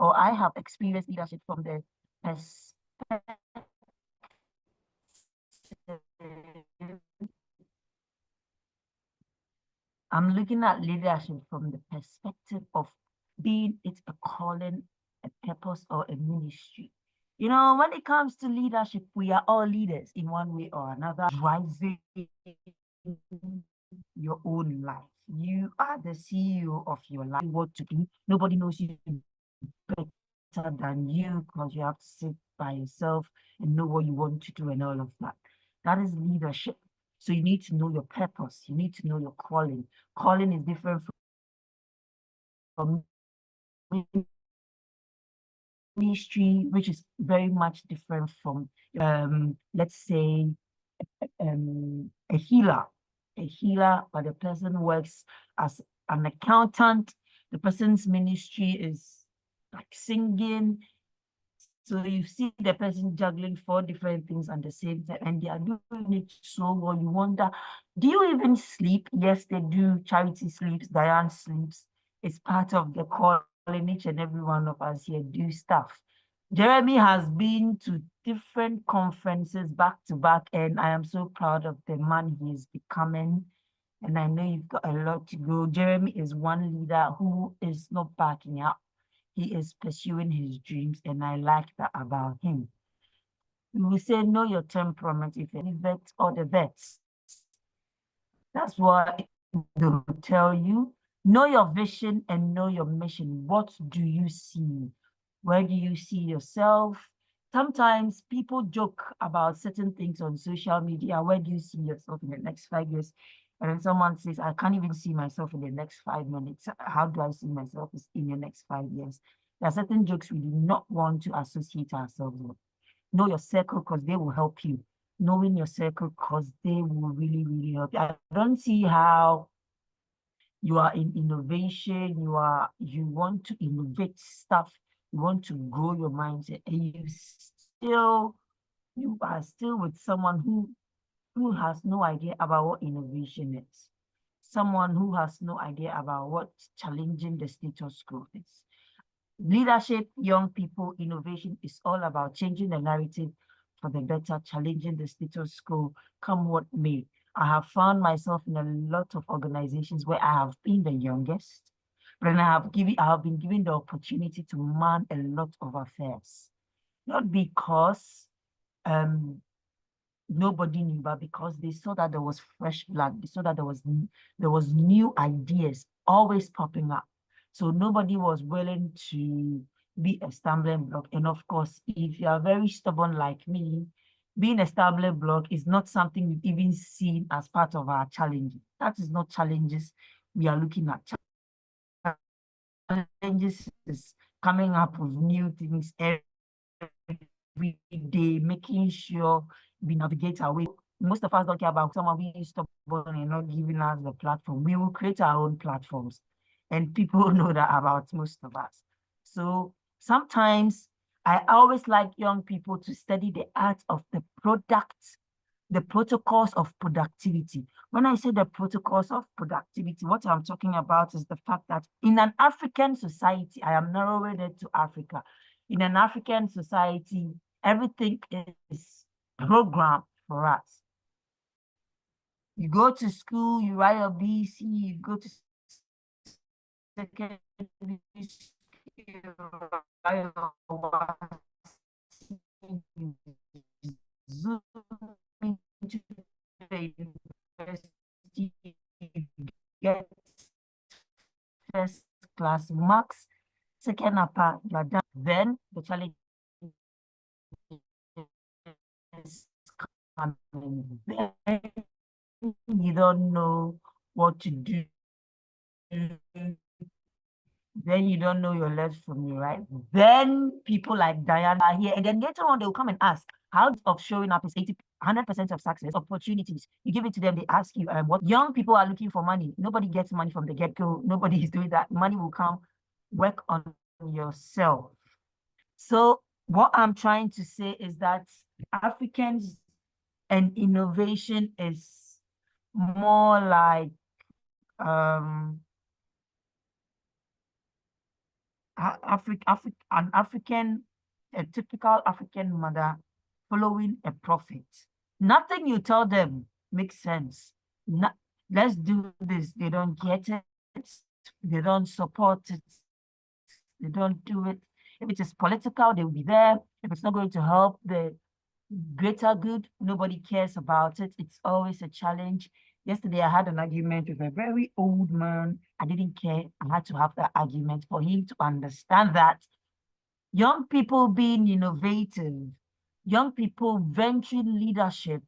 or I have experienced leadership from the perspective. I'm looking at leadership from the perspective of being it a calling, a purpose, or a ministry. You know, when it comes to leadership, we are all leaders in one way or another, driving your own life. You are the CEO of your life. What to do? Nobody knows you better than you because you have to sit by yourself and know what you want to do and all of that. That is leadership. So you need to know your purpose. You need to know your calling. Calling is different from ministry, which is very much different from, let's say, a healer. A healer, but the person works as an accountant. The person's ministry is like singing. So you see the person juggling 4 different things at the same time, and they are doing it so well. You wonder, do you even sleep? Yes, they do. Charity sleeps, Diane sleeps. It's part of the calling. Each and every one of us here do stuff. Jeremy has been to different conferences back to back, and I am so proud of the man he is becoming. And I know you've got a lot to go. Jeremy is one leader who is not backing up. He is pursuing his dreams, and I like that about him. We say, know your temperament if you're the vet or the vets. That's what they will tell you. Know your vision and know your mission. What do you see? Where do you see yourself? Sometimes people joke about certain things on social media. Where do you see yourself in the next 5 years? And then someone says, I can't even see myself in the next 5 minutes. How do I see myself in the next 5 years? There are certain jokes we do not want to associate ourselves with. Know your circle because they will help you. Knowing your circle because they will really, really help you. I don't see how you are in innovation, you want to innovate stuff, you want to grow your mindset, and you are still with someone who has no idea about what innovation is. Someone who has no idea about what challenging the status quo is. Leadership, young people, innovation is all about changing the narrative for the better, challenging the status quo, come what may. I have found myself in a lot of organizations where I have been the youngest, but then I have been given the opportunity to man a lot of affairs. Not because nobody knew, but because they saw that there was fresh blood, they saw that there was new ideas always popping up. So nobody was willing to be a stumbling block. And of course, if you are very stubborn like me, being a stumbling block is not something we've even seen as part of our challenges. That is not challenges we are looking at. Challenges is coming up with new things every day, making sure we navigate our way. Most of us don't care about someone being stubborn and not giving us the platform. We will create our own platforms, and people know that about most of us. So sometimes I always like young people to study the art of the product, the protocols of productivity. When I say the protocols of productivity, what I'm talking about is the fact that in an African society, I am narrowing it to Africa. In an African society, everything is programmed for us. You go to school, you write your BC, you go to secondary school, you write your Zoom into the university, get first class marks, second upper, you are done. Then the challenge is coming. Then you don't know what to do. Then you don't know your left from your right. Then people like Diana are here, and then later on they'll come and ask, how of showing up is 100% of success, opportunities. You give it to them, they ask you, what young people are looking for money. Nobody gets money from the get-go. Nobody is doing that. Money will come, work on yourself. So what I'm trying to say is that Africans and innovation is more like a typical African mother following a prophet. Nothing you tell them makes sense. Not, let's do this. They don't get it. They don't support it. They don't do it. If it is political, they will be there. If it's not going to help the greater good, nobody cares about it. It's always a challenge. Yesterday, I had an argument with a very old man. I didn't care. I had to have that argument for him to understand that young people being innovative, young people venturing leadership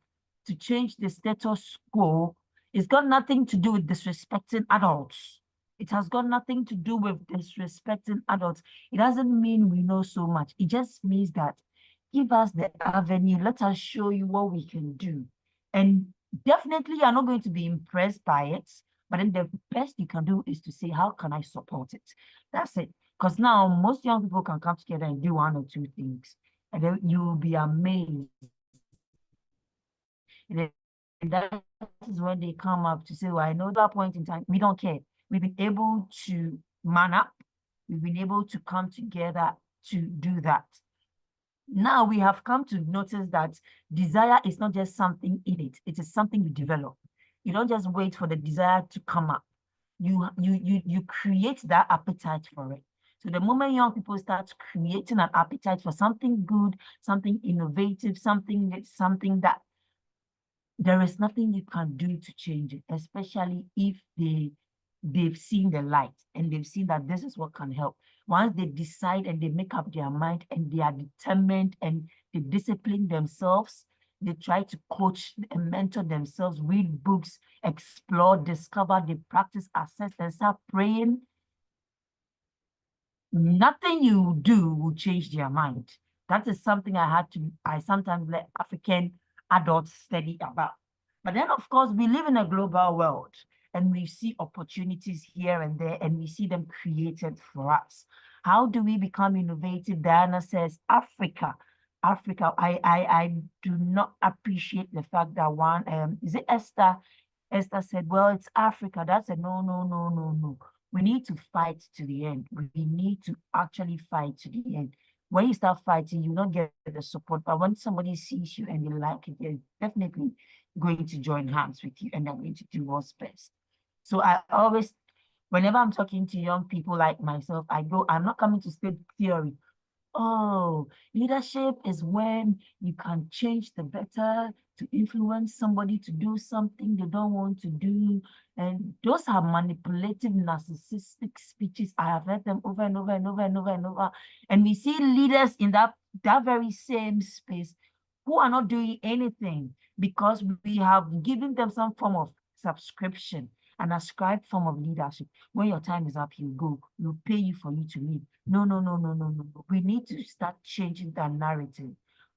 to change the status quo, it's got nothing to do with disrespecting adults. It has got nothing to do with disrespecting adults. It doesn't mean we know so much. It just means that give us the avenue, let us show you what we can do. And definitely you're not going to be impressed by it, but then the best you can do is to say, how can I support it? That's it. Because now most young people can come together and do one or two things, and then you will be amazed. And then that is when they come up to say, well, I know that point in time, we don't care. We've been able to man up. We've been able to come together to do that. Now we have come to notice that desire is not just something innate, it is something you develop. You don't just wait for the desire to come up. You create that appetite for it. So the moment young people start creating an appetite for something good, something innovative, something that there is nothing you can do to change it, especially if they've seen the light and they've seen that this is what can help. Once they decide and they make up their mind and they are determined and they discipline themselves, they try to coach and mentor themselves, read books, explore, discover, they practice, assess, and start praying. Nothing you do will change their mind. That is something I sometimes let African adults study about. But then, of course, we live in a global world and we see opportunities here and there and we see them created for us. How do we become innovative? Diana says, Africa. Africa, I do not appreciate the fact that is it Esther? Esther said, well, it's Africa. That's a no, no, no, no, no. We need to fight to the end. We need to actually fight to the end. When you start fighting, you don't get the support. But when somebody sees you and they like it, they're definitely going to join hands with you and they're going to do what's best. So I always, whenever I'm talking to young people like myself, I'm not coming to state theory. Oh, leadership is when you can change the better to influence somebody to do something they don't want to do. And those are manipulative, narcissistic speeches. I have heard them over and over and over and over and over. And we see leaders in that very same space who are not doing anything because we have given them some form of subscription, an ascribed form of leadership. When your time is up, you go. We'll pay you for you to lead. No, no, no, no, no, no. We need to start changing that narrative.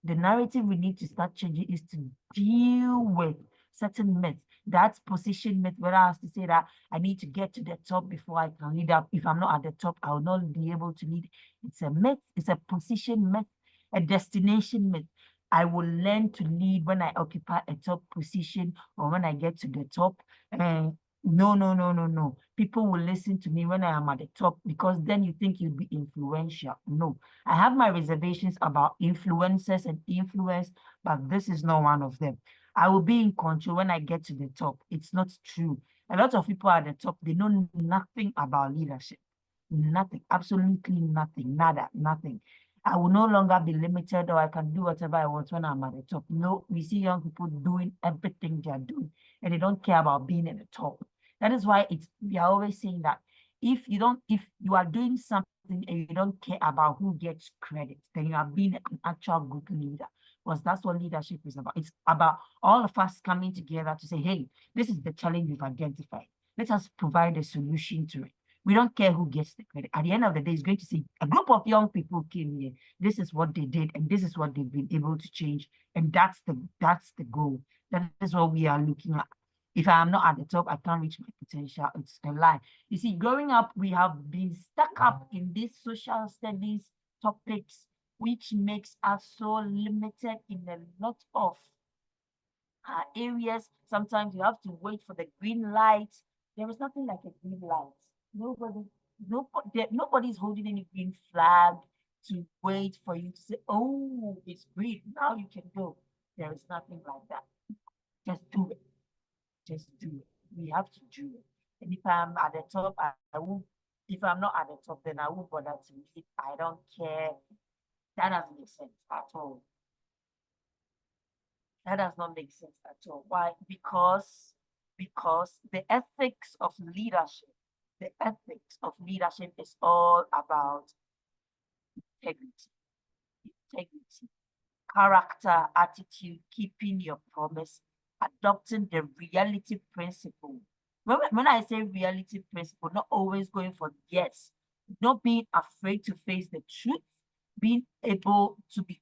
The narrative we need to start changing is to deal with certain myths. That's position myth, where I have to say that I need to get to the top before I can lead up. If I'm not at the top, I will not be able to lead. It's a myth. It's a position myth, a destination myth. I will learn to lead when I occupy a top position or when I get to the top. And no, no, no, no, no. People will listen to me when I am at the top because then you think you'll be influential. No, I have my reservations about influencers and influence, but this is not one of them. I will be in control when I get to the top. It's not true. A lot of people at the top, they know nothing about leadership. Nothing, absolutely nothing, nada, nothing. I will no longer be limited or I can do whatever I want when I'm at the top. No, we see young people doing everything they're doing and they don't care about being at the top. That is why we are always saying that if you are doing something and you don't care about who gets credit, then you are being an actual good leader. Because that's what leadership is about. It's about all of us coming together to say, hey, this is the challenge we've identified. Let us provide a solution to it. We don't care who gets the credit. At the end of the day, it's going to say a group of young people came here. This is what they did, and this is what they've been able to change. And that's the goal. That is what we are looking at. If I am not at the top, I can't reach my potential. It's a lie. You see, growing up, we have been stuck up in these social studies topics, which makes us so limited in a lot of areas. Sometimes you have to wait for the green light. There is nothing like a green light. Nobody Nobody's holding any green flag to wait for you to say, oh, it's green, now you can go. There is nothing like that. Just do it. Just do it. We have to do it. And if I'm at the top, I won't. If I'm not at the top, then I won't bother to lead. I don't care. That doesn't make sense at all. That does not make sense at all. Why? Because the ethics of leadership, is all about integrity, integrity, character, attitude, keeping your promise, adopting the reality principle. When I say reality principle, not always going for yes, not being afraid to face the truth, being able to be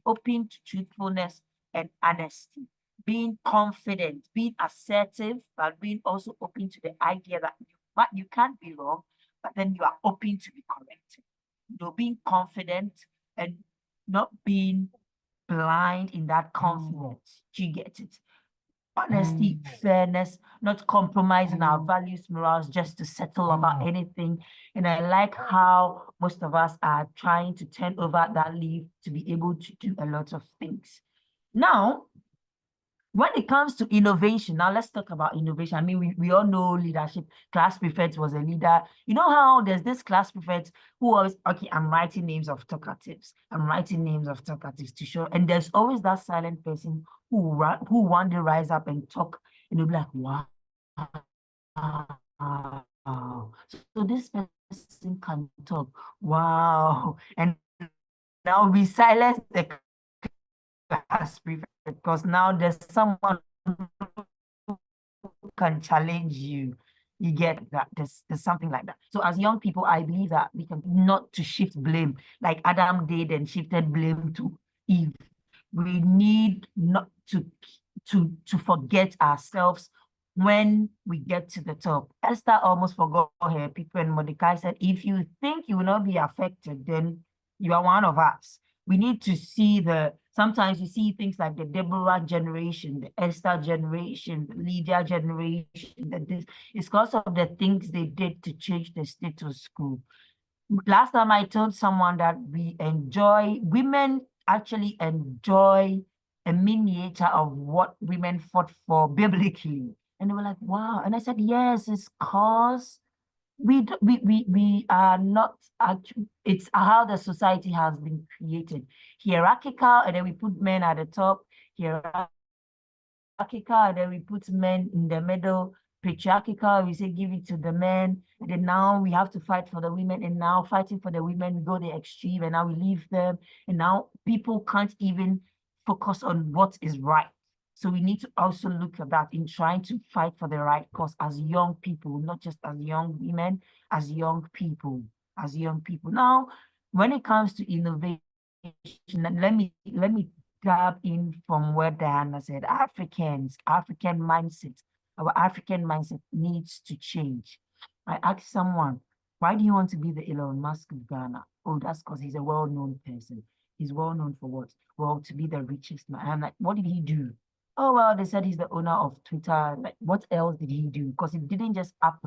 open to truthfulness and honesty, being confident, being assertive, but being also open to the idea that you can't be wrong, but then you are open to be corrected. Being confident and not being blind in that confidence. Do you get it? Honesty, fairness, not compromising our values, morals, just to settle about anything. And I like how most of us are trying to turn over that leaf to be able to do a lot of things. Now, when it comes to innovation, now let's talk about innovation. I mean, we all know leadership. Class prefect was a leader. You know how there's this class prefect who always, okay, I'm writing names of talkatives. I'm writing names of talkatives to show. And there's always that silent person who one day rise up and talk, and they'll be like, wow. So this person can talk. Wow. And now we silence the class prefect because now there's someone who can challenge you. You get that there's something like that. So as young people, I believe that we can not to shift blame like Adam did and shifted blame to Eve. We need not to forget ourselves when we get to the top. Esther almost forgot her people, and Mordecai said, if you think you will not be affected, then you are one of us. We need to see sometimes you see things like the Deborah generation, the Esther generation, the Lydia generation, it's because of the things they did to change the status quo. Last time I told someone that women actually enjoy a miniature of what women fought for biblically. And they were like, wow. And I said, yes, it's because we are not actually, it's how the society has been created. Hierarchical, and then we put men at the top, hierarchical, and then we put men in the middle, patriarchal, we say give it to the men, and then now we have to fight for the women, and now fighting for the women, we go the extreme, and now we leave them, and now people can't even focus on what is right. So we need to also look at that in trying to fight for the right cause as young people, not just as young women, as young people, Now, when it comes to innovation, let me grab in from what Diana said. African mindset, our African mindset needs to change. I asked someone, why do you want to be the Elon Musk of Ghana? Oh, that's because he's a well-known person. He's well-known for what? Well, to be the richest man. I'm like, what did he do? Oh, well, they said he's the owner of Twitter. Like, what else did he do? Because he didn't just up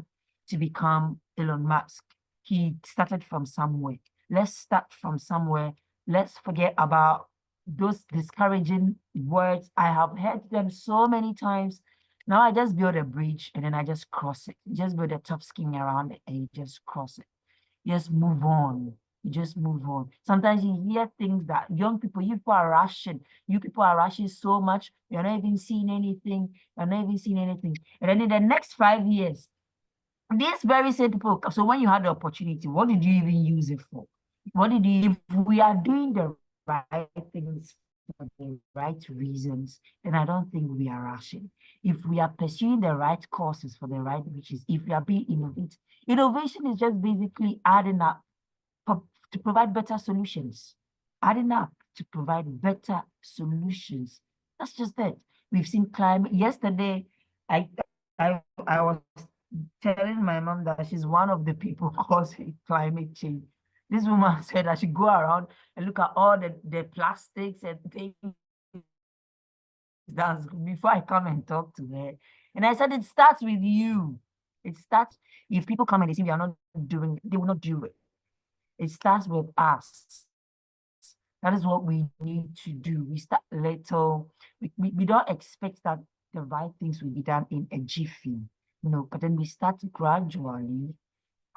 to become Elon Musk. He started from somewhere. Let's start from somewhere. Let's forget about those discouraging words. I have heard them so many times. Now I just build a bridge and then I just cross it. Just build a top skin around it and you just cross it. Just move on. You just move on. Sometimes you hear things that you people are rushing. You people are rushing so much. You're not even seeing anything. You're not even seeing anything. And then in the next 5 years, these very same people, so when you had the opportunity, what did you even use it for? If we are doing the right things for the right reasons, then I don't think we are rushing. If we are pursuing the right courses for the right riches, if we are being innovative, innovation is just basically adding up to provide better solutions. Adding up to provide better solutions. That's just it. We've seen climate. Yesterday, I was telling my mom that she's one of the people causing climate change. This woman said I should go around and look at all the plastics and things before I come and talk to her. And I said, it starts with you. It starts, if people come and they say we are not doing, they will not do it. It starts with us. That is what we need to do. We start little. We don't expect that the right things will be done in a jiffy, but then we start gradually,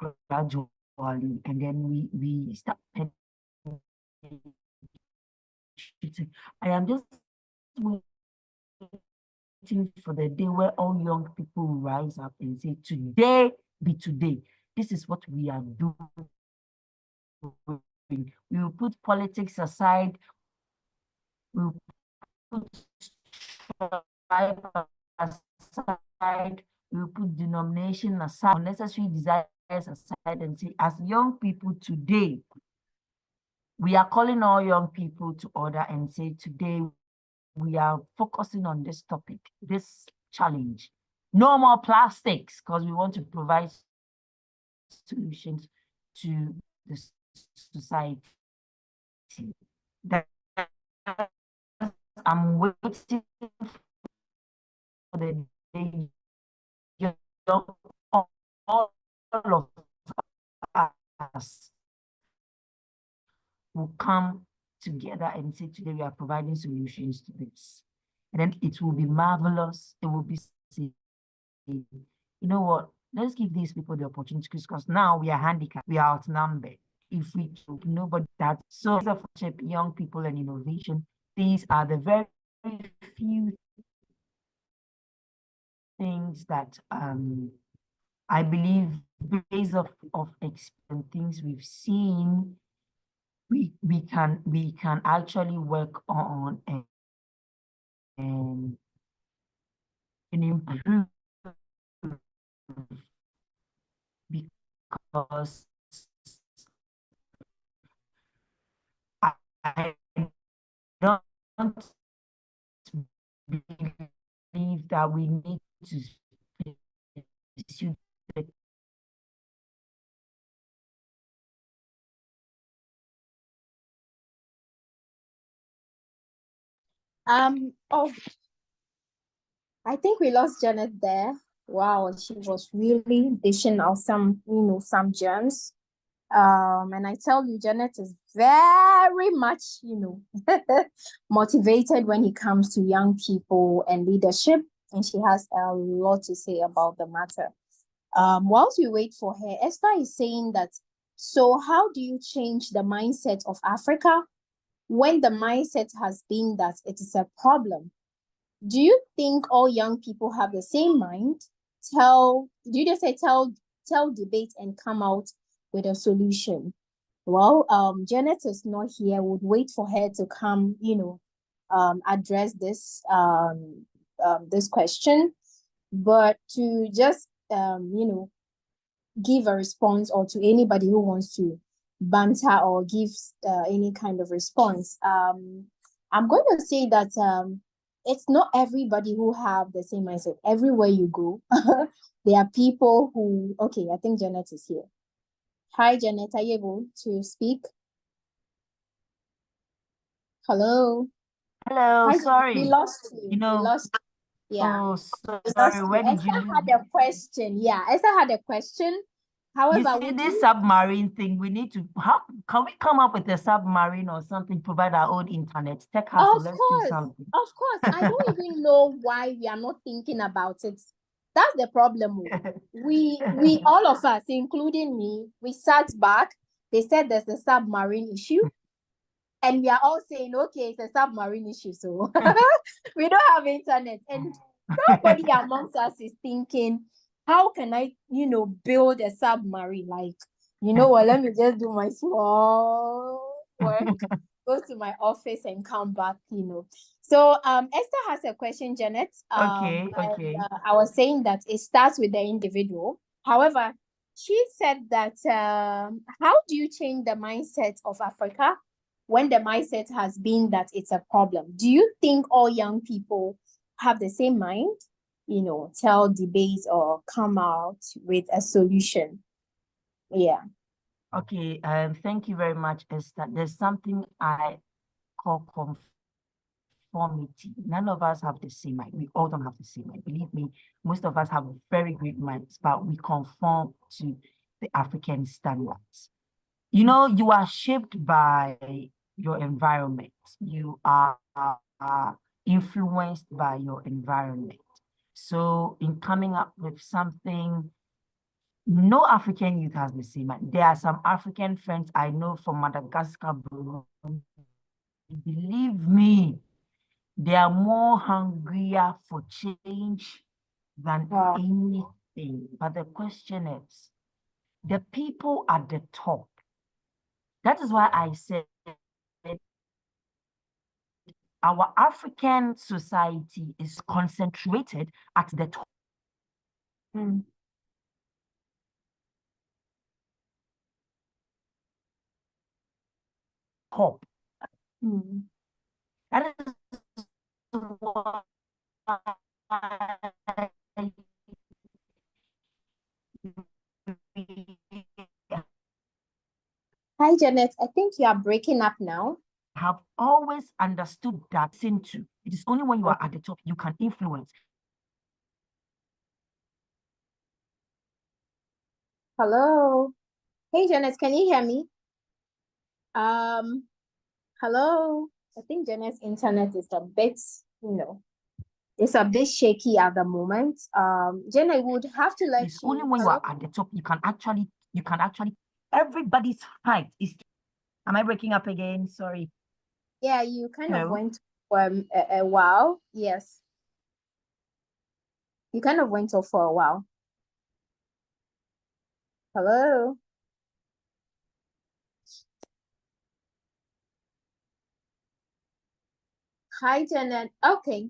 and then we start. I am just waiting for the day where all young people will rise up and say, today be today. This is what we are doing. We will put politics aside. We will put tribe aside. We will put denomination aside, unnecessary desires aside, and say, as young people today, we are calling all young people to order and say, today we are focusing on this topic, this challenge. No more plastics, because we want to provide solutions to the society. That I'm waiting for the day all of us will come together and say, today we are providing solutions to this. And then it will be marvelous. It will be, you know what? Let's give these people the opportunity, because now we are handicapped, we are outnumbered. If we nobody that so young people and innovation, these are the very few things that I believe, based of experience, things we've seen, we can actually work on and improve, because I don't believe that we need to pursue the Oh, I think we lost Janet there. Wow, she was really dishing out some, some gems. And I tell you, Janet is very much, motivated when it comes to young people and leadership, and she has a lot to say about the matter. Whilst we wait for her, Esther is saying that, so how do you change the mindset of Africa when the mindset has been that it is a problem? Do you think all young people have the same mind? Do you just say tell, debate, and come out with a solution? Well, Janet is not here. Would wait for her to come, address this this question. But to just give a response, or to anybody who wants to banter or give any kind of response, I'm going to say that it's not everybody who have the same mindset. Everywhere you go, there are people who, okay, I think Janet is here. Hi, Janet, are you able to speak? Hello. Hello, Hi, sorry. we lost you. We lost you. Yeah. Oh, sorry. Where did you Esther had a question. Yeah, Esther had a question. However, you see this submarine thing, we need to, how can we come up with a submarine or something, provide our own internet? Tech hustle, let's do something. Of course. I don't even know why we are not thinking about it. That's the problem. We all of us, including me, we sat back. They said there's a submarine issue. And we are all saying, okay, it's a submarine issue. So we don't have internet. And nobody amongst us is thinking, how can I, build a submarine? Like, what, let me just do my small work, go to my office and come back, So Esther has a question, Janet. Okay. I was saying that it starts with the individual. However, she said that how do you change the mindset of Africa when the mindset has been that it's a problem? Do you think all young people have the same mind? Tell, debate, or come out with a solution? Yeah. Okay. Thank you very much, Esther. There's something I call conformity. None of us have the same mind. We all don't have the same mind. Believe me, most of us have very great minds, but we conform to the African standards. You know, you are shaped by your environment. You are influenced by your environment. So in coming up with something, no African youth has the same. There are some African friends I know from Madagascar, believe me, they are more hungrier for change than anything. But the question is, the people at the top. That is why I said our African society is concentrated at the top. Top. That is why Hi, Janet. I think you are breaking up now. Have always understood that into it is only when you are at the top you can influence. Hello. Hey, Janet, can you hear me? Hello. I think Janet's internet is a bit, it's a bit shaky at the moment. Jen, I would have to let it's you. Only when you are at the top, you can actually, everybody's height is. Am I breaking up again? Sorry. Yeah, you kind of went for a while. Yes. You kind of went off for a while. Hello. Hi, Janet. Okay.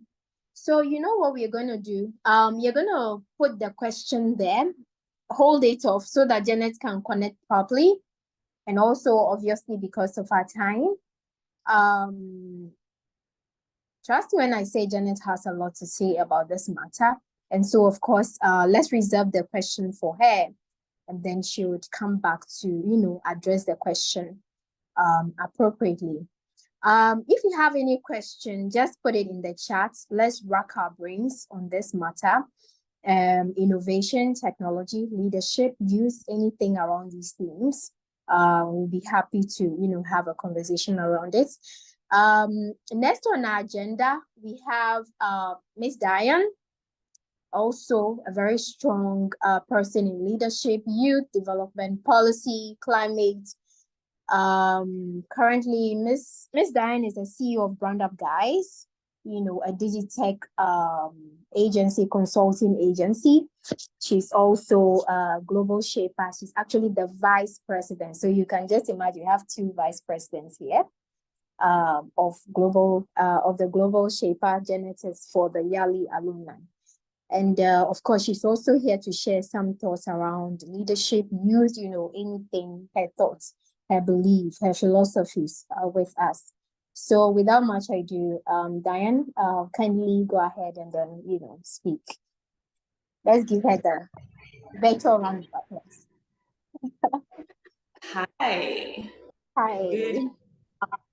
So you know what we're going to do? You're going to put the question there, hold it off so that Janet can connect properly. And also, obviously, because of our time, trust me when I say Janet has a lot to say about this matter. And so, of course, let's reserve the question for her. And then she would come back to, address the question appropriately. If you have any question, just put it in the chat. Let's rack our brains on this matter. Innovation, technology, leadership, youth, anything around these themes. We'll be happy to, have a conversation around it. Next on our agenda, we have Miss Diane, also a very strong person in leadership, youth development, policy, climate. Currently, Miss Diane is the CEO of Brand Up Guys, a digitech agency, consulting agency. She's also a global shaper. She's actually the vice president. So you can just imagine you have two vice presidents here of the global shaper genetics for the Yali alumni. And of course, she's also here to share some thoughts around leadership, youth, anything, her thoughts, her belief, her philosophies with us. So without much ado, Diane, kindly go ahead and then, speak. Let's give her the virtual round of applause. Hi. Hi. Good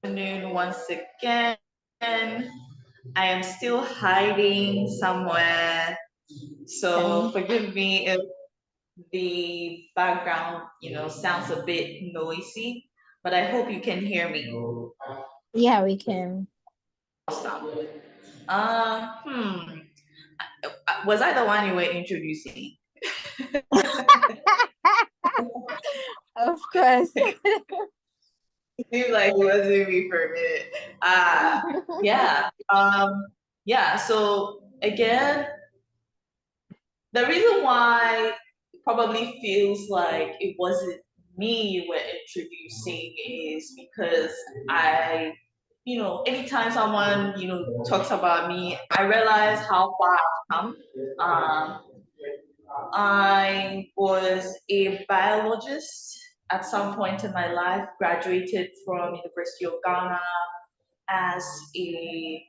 afternoon once again. I am still hiding somewhere, so forgive me if the background, sounds a bit noisy, but I hope you can hear me. Yeah, we can. Awesome. Was I the one you were introducing? Of course. It seems like it wasn't me for a minute. Yeah. So again, the reason why it probably feels like it wasn't me you were introducing is because anytime someone, talks about me, I realize how far I've come. I was a biologist at some point in my life, graduated from University of Ghana as a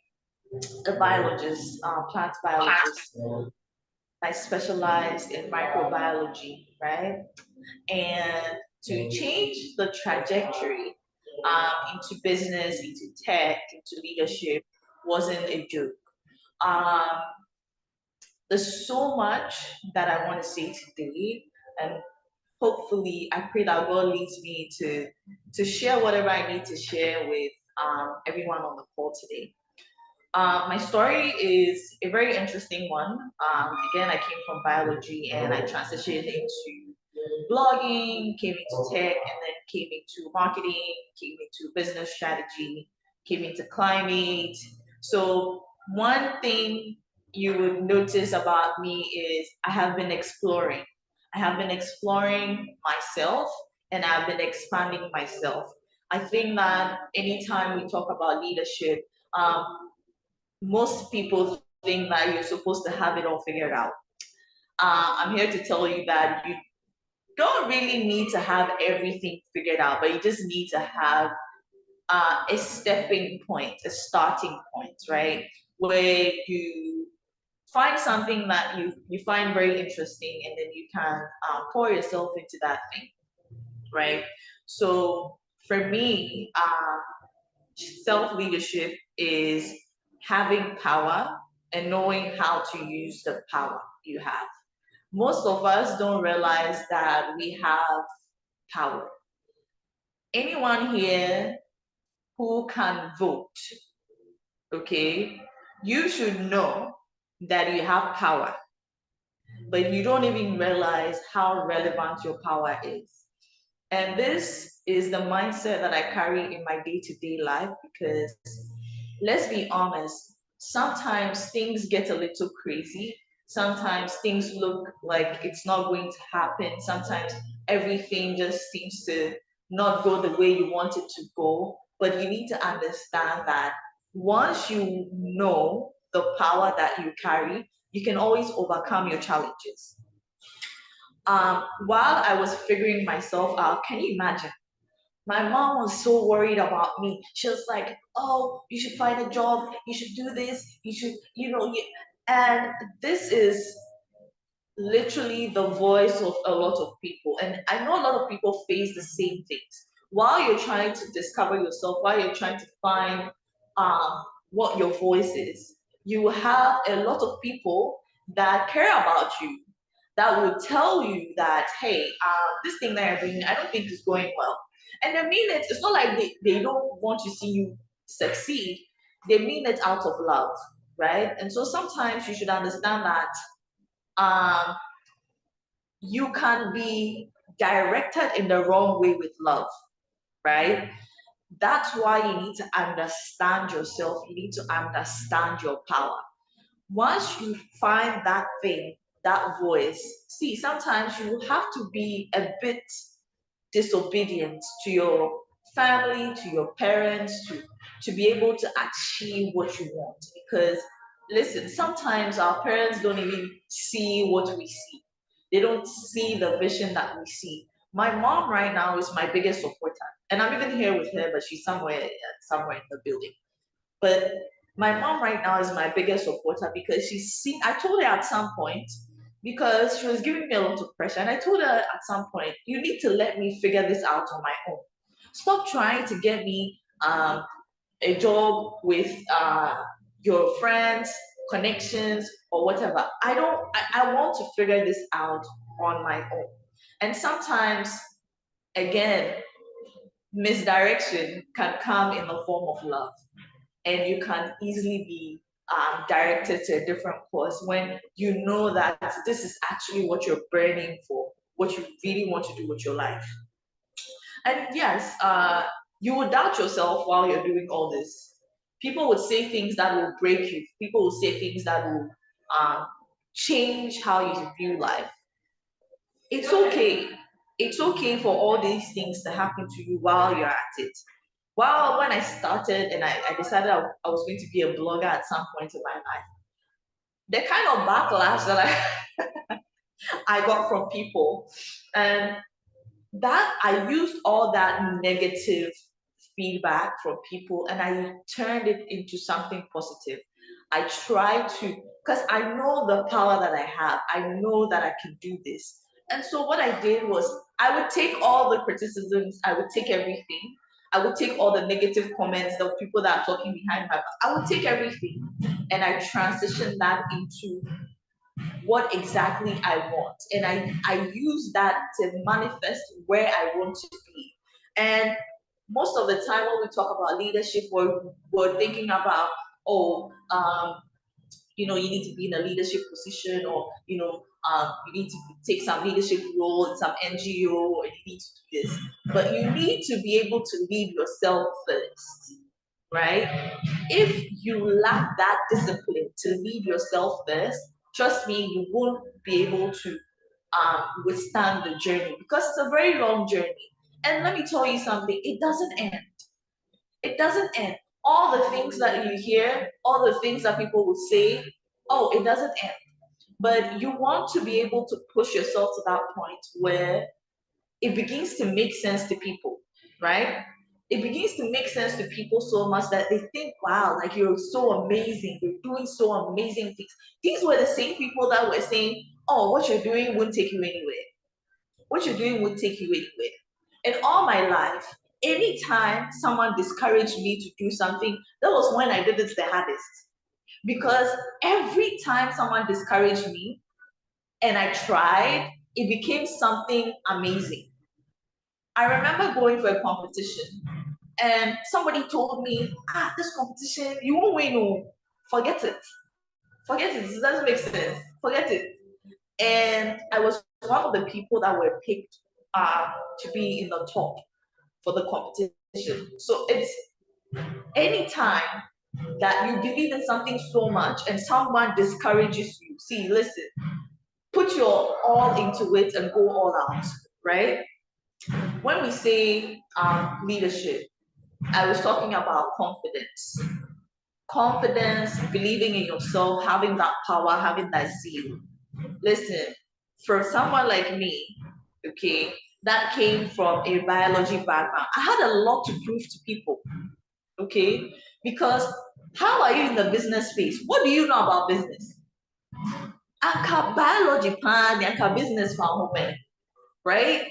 biologist, plant biologist. I specialized in microbiology, right? And to change the trajectory into business, into tech, into leadership, wasn't a joke. Um, there's so much that I want to say today, and hopefully, I pray that God leads me to share whatever I need to share with everyone on the call today. My story is a very interesting one. Again, I came from biology and I transitioned into blogging, came into tech, and then came into marketing, came into business strategy, came into climate. So, one thing you would notice about me is I have been exploring. I have been exploring myself and I've been expanding myself. I think that anytime we talk about leadership, um, most people think that you're supposed to have it all figured out. I'm here to tell you that you don't really need to have everything figured out, but you just need to have a stepping point, a starting point, right? Where you find something that you find very interesting, and then you can pour yourself into that thing, right? So for me, self leadership is having power and knowing how to use the power you have. Most of us don't realize that we have power. Anyone here who can vote, okay, you should know that you have power, but you don't even realize how relevant your power is. And this is the mindset that I carry in my day to day life because let's be honest, sometimes things get a little crazy. Sometimes things look like it's not going to happen. Sometimes everything just seems to not go the way you want it to go. But you need to understand that once you know the power that you carry, you can always overcome your challenges. While I was figuring myself out, can you imagine? My mom was so worried about me. She was like, "Oh, you should find a job. You should do this. You should, and this is literally the voice of a lot of people. And I know a lot of people face the same things. While you're trying to discover yourself, while you're trying to find what your voice is, you have a lot of people that care about you, that would tell you that, hey, this thing that you're doing, I don't think is going well. And they mean it. It's not like they don't want to see you succeed. They mean it out of love, right? And so sometimes you should understand that um, you can be directed in the wrong way with love, right? That's why you need to understand yourself. You need to understand your power. Once you find that thing, that voice, see, sometimes you have to be a bit disobedient to your family, to your parents, to be able to achieve what you want. Because listen, sometimes our parents don't even see what we see. They don't see the vision that we see. My mom right now is my biggest supporter, and I'm even here with her, but she's somewhere in the building. But my mom right now is my biggest supporter because she's seen. I told her at some point, because she was giving me a lot of pressure, and I told her at some point, you need to let me figure this out on my own. Stop trying to get me a job with your friends, connections, or whatever. I don't. I want to figure this out on my own. And sometimes, again, misdirection can come in the form of love, and you can easily be directed to a different course when you know that this is actually what you're burning for, what you really want to do with your life. And yes, you will doubt yourself while you're doing all this. People would say things that will break you. People will say things that will um, change how you view life. It's okay. It's okay for all these things to happen to you while you're at it. Well, when I started and I decided I was going to be a blogger at some point in my life, the kind of backlash that I got from people, and that I used all that negative feedback from people and I turned it into something positive. I tried to, because I know the power that I have, I know that I can do this. And so what I did was I would take all the criticisms, I would take everything, I would take all the negative comments, the people that are talking behind my back. I would take everything and I transition that into what exactly I want. And I use that to manifest where I want to be. And most of the time when we talk about leadership, we're thinking about, you need to be in a leadership position, or, you need to take some leadership role in some NGO, or you need to do this. But you need to be able to lead yourself first, right? If you lack that discipline to lead yourself first, trust me, you won't be able to withstand the journey, because it's a very long journey. And let me tell you something, it doesn't end. It doesn't end. All the things that you hear, all the things that people will say, it doesn't end. But you want to be able to push yourself to that point where it begins to make sense to people, right? It begins to make sense to people so much that they think, wow, like you're so amazing, you're doing so amazing things. These were the same people that were saying, oh, what you're doing won't take you anywhere. What you're doing won't take you anywhere. And all my life, anytime someone discouraged me to do something, that was when I did it the hardest. Because every time someone discouraged me and I tried, it became something amazing. I remember going for a competition and somebody told me, this competition, you won't win. No. Forget it. Forget it. It doesn't make sense. Forget it. And I was one of the people that were picked to be in the top for the competition. So it's anytime that you believe in something so much and someone discourages you, see, listen, put your all into it and go all out, right? When we say leadership, I was talking about confidence. Confidence, believing in yourself, having that power, having that zeal. Listen, for someone like me, okay, that came from a biology background, I had a lot to prove to people, okay? Because how are you in the business space? What do you know about business? Anka biology plan, anka business farm, right?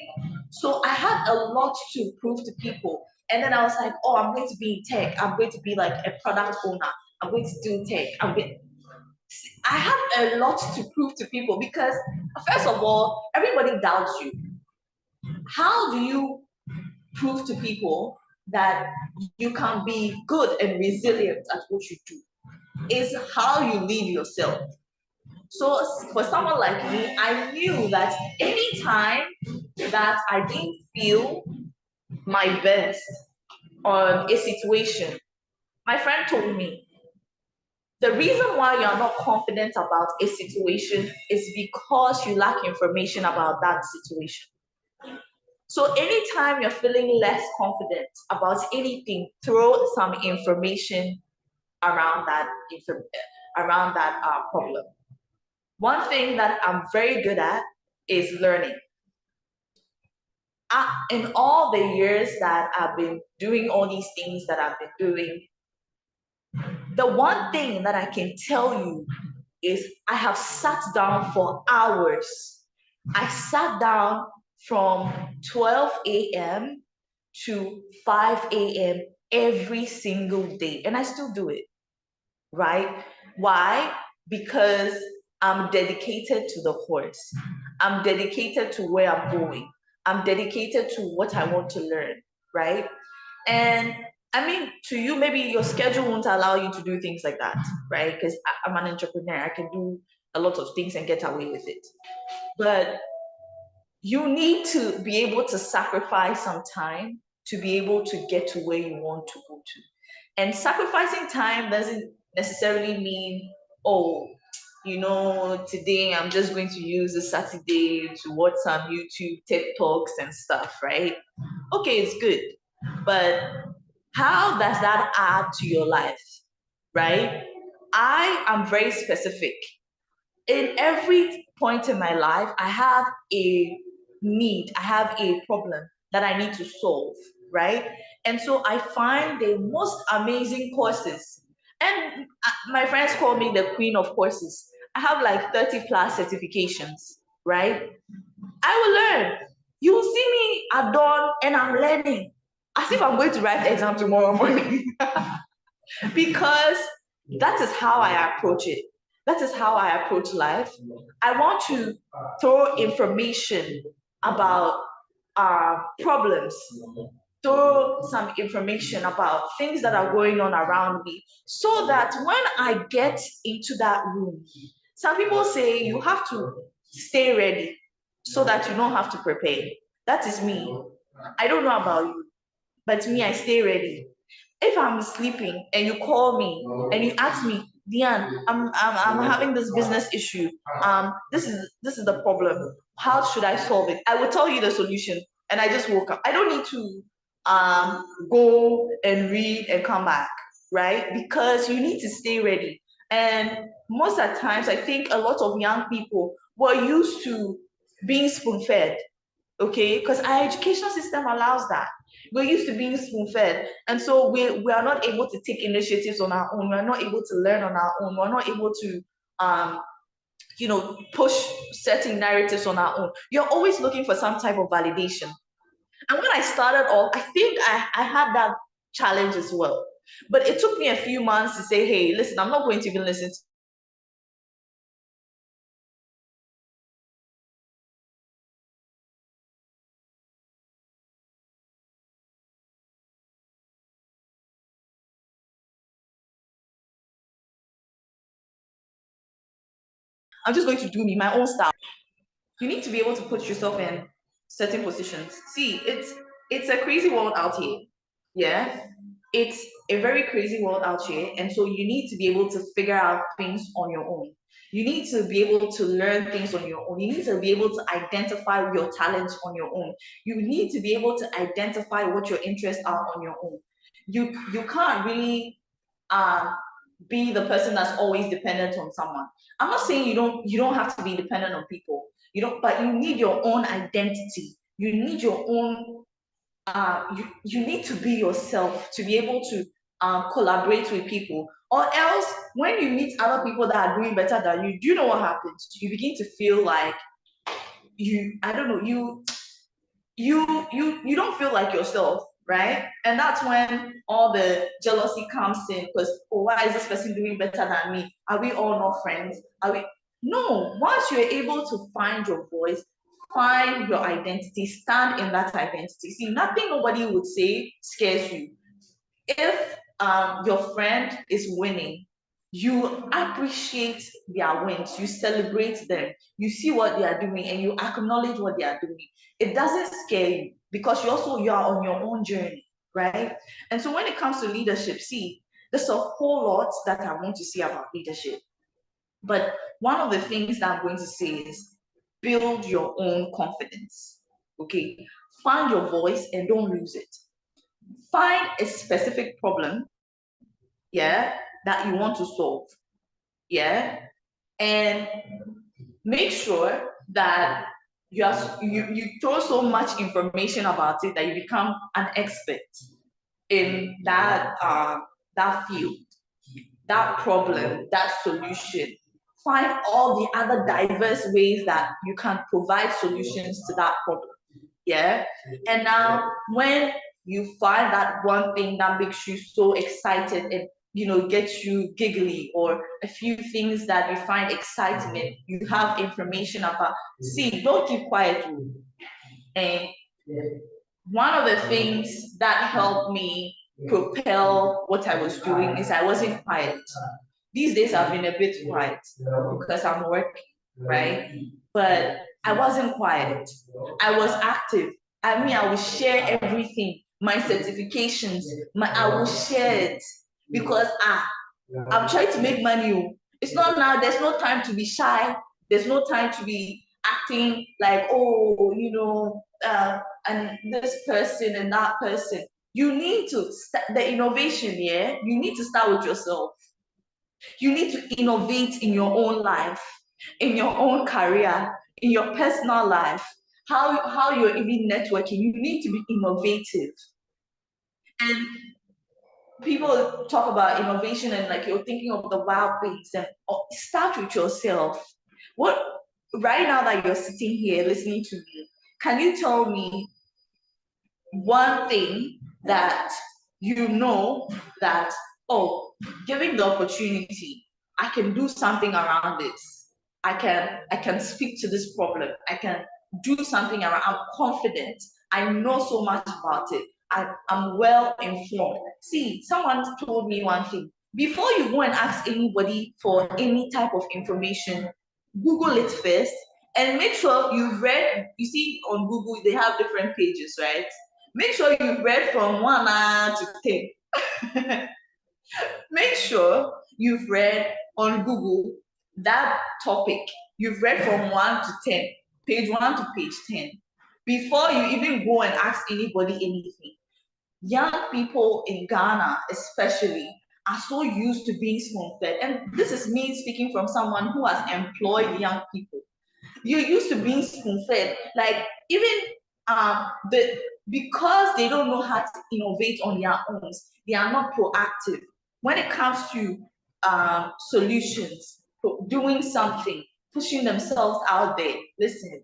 So I had a lot to prove to people. And then I was like, I'm going to be in tech. I'm going to be like a product owner. I'm going to do tech. I had a lot to prove to people because, first of all, everybody doubts you. How do you prove to people that you can be good and resilient at what you do? Is how you lead yourself. So for someone like me, I knew that anytime that I didn't feel my best on a situation, my friend told me, the reason why you're not confident about a situation is because you lack information about that situation. So anytime you're feeling less confident about anything, throw some information around that problem. One thing that I'm very good at is learning. In all the years that I've been doing all these things that I've been doing, the one thing that I can tell you is I have sat down for hours. I sat down from 12 a.m. to 5 a.m. every single day, and I still do it, right? Why? Because I'm dedicated to the course. I'm dedicated to where I'm going. I'm dedicated to what I want to learn, right? And I mean, to you, maybe your schedule won't allow you to do things like that, right? Because I'm an entrepreneur. I can do a lot of things and get away with it. But you need to be able to sacrifice some time to be able to get to where you want to go to. And sacrificing time doesn't necessarily mean, today I'm just going to use a Saturday to watch some YouTube TED Talks and stuff, right? Okay, it's good. But how does that add to your life, right? I am very specific. In every point in my life, I have a need, I have a problem that I need to solve, right? And so I find the most amazing courses. And my friends call me the queen of courses. I have like 30 plus certifications, right? I will learn. You will see me at dawn and I'm learning. as if I'm going to write the exam tomorrow morning. Because that is how I approach it. That is how I approach life. I want to throw information about problems, throw some information about things that are going on around me, so that when I get into that room, some people say you have to stay ready so that you don't have to prepare. That is me. I don't know about you, but me, I stay ready. If I'm sleeping and you call me and you ask me, Diane, I'm having this business issue. This is the problem. How should I solve it? I will tell you the solution. And I just woke up. I don't need to go and read and come back, right? Because you need to stay ready. And most of the times, I think a lot of young people were used to being spoon-fed, okay? Because our educational system allows that. We're used to being spoon-fed. And so we are not able to take initiatives on our own. We're not able to learn on our own. We're not able to, push certain narratives on our own. You're always looking for some type of validation. And when I started off, I think I had that challenge as well. But it took me a few months to say, hey, listen, I'm not going to even listen to I'm just going to do me, my own style. You need to be able to put yourself in certain positions. See, it's a crazy world out here. Yeah. It's a very crazy world out here. And so you need to be able to figure out things on your own. You need to be able to learn things on your own. You need to be able to identify your talents on your own. You need to be able to identify what your interests are on your own. You can't really be the person that's always dependent on someone. I'm not saying you don't have to be dependent on people. You don't, but you need your own identity. You need your own you need to be yourself to be able to collaborate with people. Or else, when you meet other people that are doing better than you, do you know what happens? You begin to feel like I don't know, you don't feel like yourself, right? And that's when all the jealousy comes in, because why is this person doing better than me? Are we all not friends? Are we? No. Once you're able to find your voice, find your identity, stand in that identity. See, nothing nobody would say scares you. If your friend is winning, you appreciate their wins, you celebrate them, you see what they are doing, and you acknowledge what they are doing. It doesn't scare you because you are on your own journey, right? And so when it comes to leadership, see, there's a whole lot that I want to say about leadership. But one of the things that I'm going to say is build your own confidence. Okay, find your voice and don't lose it. Find a specific problem, yeah, that you want to solve, yeah, and make sure that you throw so much information about it that you become an expert in that field, that problem, that solution. Find all the other diverse ways that you can provide solutions to that problem. Yeah. And now when you find that one thing that makes you so excited and gets you giggly, or a few things that you find exciting and you have information about, see, don't keep quiet. And one of the things that helped me propel what I was doing is I wasn't quiet. These days I've been a bit quiet because I'm working, right? But I wasn't quiet. I was active. I will share everything, my certifications, I will share it because I'm trying to make money. It's not now, there's no time to be shy. There's no time to be acting like, and this person and that person. You need to start the innovation, yeah? You need to start with yourself. You need to innovate in your own life, in your own career, in your personal life, how you're even networking. You need to be innovative. And people talk about innovation and like you're thinking of the wild things, and start with yourself. What right now that you're sitting here listening to me, can you tell me one thing that you know that, oh, given the opportunity, I can do something around this. I can speak to this problem. I can do something around. I'm confident. I know so much about it. I'm well informed. See, someone told me one thing. Before you go and ask anybody for any type of information, Google it first and make sure you've read. You see, on Google, they have different pages, right? Make sure you've read from 1 to 10. Make sure you've read on Google that topic. You've read from 1 to 10, page 1 to page 10, before you even go and ask anybody anything. Young people in Ghana, especially, are so used to being spoon-fed. And this is me speaking from someone who has employed young people. You're used to being spoon-fed. Like, even because they don't know how to innovate on their own, they are not proactive when it comes to solutions, doing something, pushing themselves out there. Listen,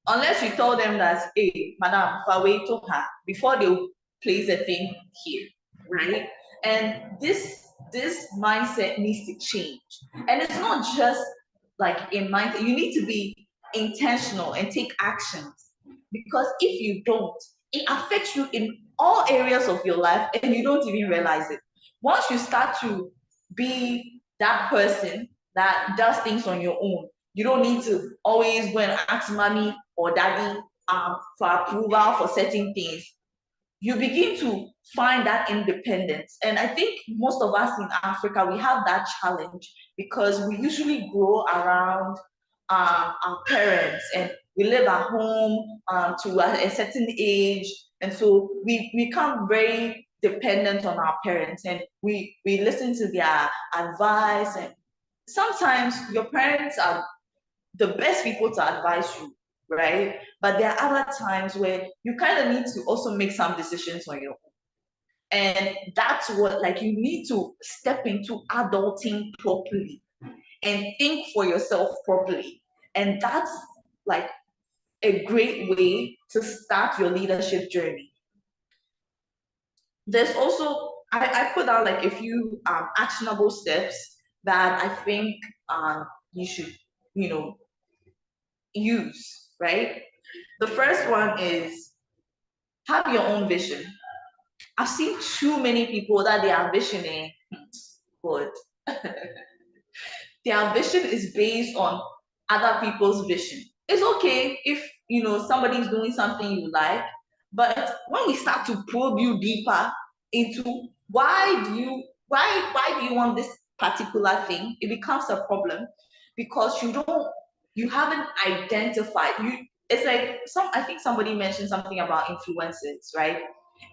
unless you tell them that, hey, madam, wait to her before they place a thing here, right? And this mindset needs to change. And it's not just like a mindset. You need to be intentional and take actions, because if you don't, it affects you in all areas of your life and you don't even realize it. Once you start to be that person that does things on your own, you don't need to always go and ask mommy or daddy for approval for certain things. You begin to find that independence. And I think most of us in Africa, we have that challenge because we usually grow around our parents, and we live at home to a certain age. And so we become very dependent on our parents, and we listen to their advice. And sometimes your parents are the best people to advise you, right? But there are other times where you kind of need to also make some decisions on your own. And that's what, like, you need to step into adulting properly and think for yourself properly. And that's like a great way to start your leadership journey. There's also, I put out like a few actionable steps that I think you should, use, right? The first one is have your own vision. I've seen too many people that they are visioning, but their vision is based on other people's vision. It's okay if somebody's doing something you like, but when we start to probe you deeper into why do you want this particular thing, it becomes a problem, because you haven't identified. It's like I think somebody mentioned something about influencers, right?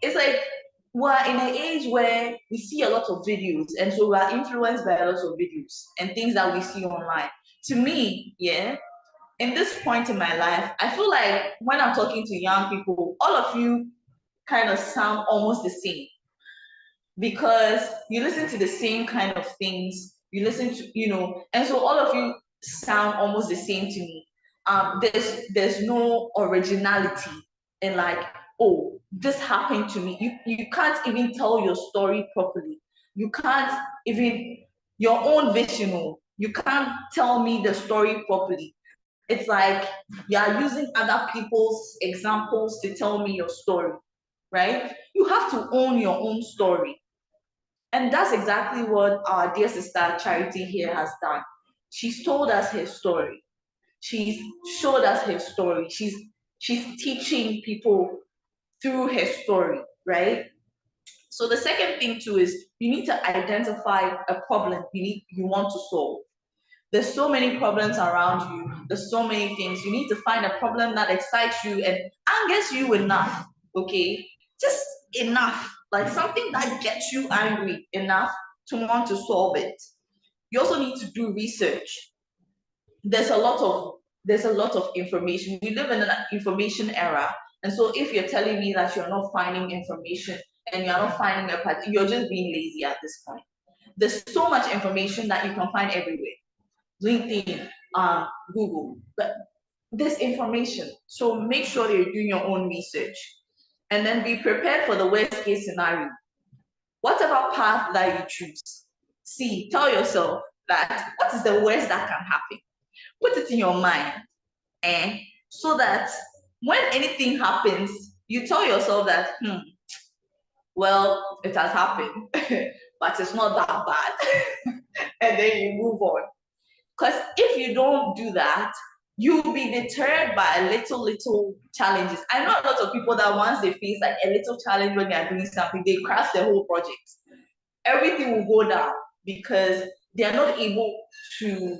It's like we're in an age where we see a lot of videos, and so we are influenced by a lot of videos and things that we see online. To me, yeah, in this point in my life, I feel like when I'm talking to young people, all of you kind of sound almost the same, because you listen to the same kind of things, you listen to, and so all of you sound almost the same to me. There's no originality in, like, oh, this happened to me. You can't even tell your story properly. You can't even, your own vision, you can't tell me the story properly. It's like you are using other people's examples to tell me your story, right? You have to own your own story. And that's exactly what our dear sister Charity here has done. She's told us her story. She's showed us her story. She's teaching people through her story, right? So the second thing too is you need to identify a problem you want to solve. There's so many problems around you. There's so many things. You need to find a problem that excites you and angers you enough, okay? Just enough, like something that gets you angry enough to want to solve it. You also need to do research. There's a lot of information. We live in an information era. And so if you're telling me that you're not finding information and you're not finding you're just being lazy at this point. There's so much information that you can find everywhere. LinkedIn, Google, but this information. So make sure that you're doing your own research. and then be prepared for the worst case scenario. Whatever path that you choose, see, tell yourself that what is the worst that can happen? Put it in your mind, and so that when anything happens, you tell yourself that, well, it has happened, but it's not that bad. And then you move on. Because if you don't do that, you'll be deterred by little challenges. I know a lot of people that once they face like a little challenge when they are doing something, they crash the whole project. Everything will go down because they are not able to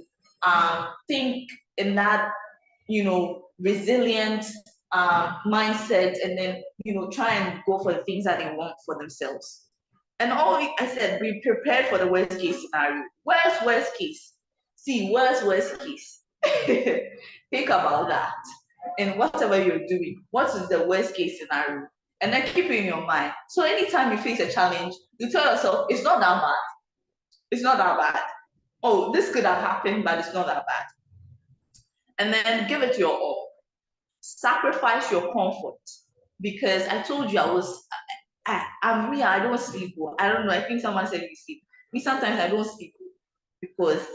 think in that, resilient mindset, and then, try and go for the things that they want for themselves. And all I said, be prepared for the worst case scenario. Where's worst case? See, where's worst case? Think about that. And whatever you're doing, what is the worst case scenario? And then keep it in your mind. So anytime you face a challenge, you tell yourself, it's not that bad. It's not that bad. Oh, this could have happened, but it's not that bad. And then give it your all. Sacrifice your comfort. Because I told you I'm real. I don't sleep well. I don't know. I think someone said you sleep. Me, sometimes I don't sleep because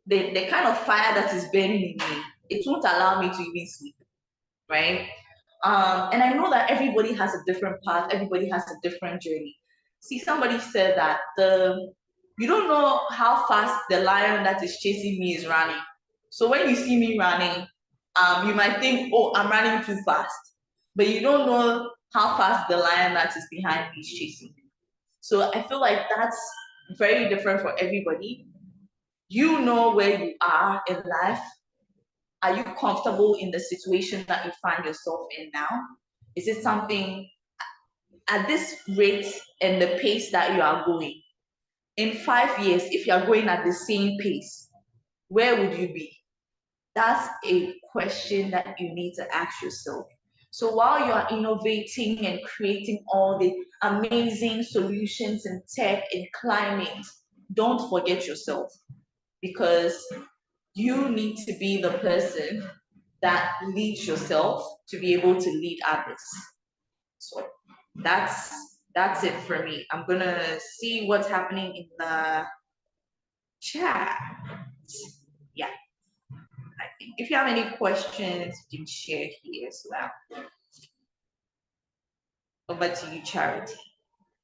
the kind of fire that is burning in me, it won't allow me to even sleep, right? And I know that everybody has a different path. Everybody has a different journey. See, somebody said that you don't know how fast the lion that is chasing me is running. So when you see me running, you might think, oh, I'm running too fast. But you don't know how fast the lion that is behind me is chasing me. So I feel like that's very different for everybody. You know where you are in life. Are you comfortable in the situation that you find yourself in now? Is it something at this rate and the pace that you are going? In 5 years, if you are going at the same pace, where would you be? That's a question that you need to ask yourself. So while you are innovating and creating all the amazing solutions in tech and climate, don't forget yourself, because you need to be the person that leads yourself to be able to lead others. So that's it for me. I'm gonna see what's happening in the chat. Yeah. I think if you have any questions, you can share here as well. Over to you, Charity.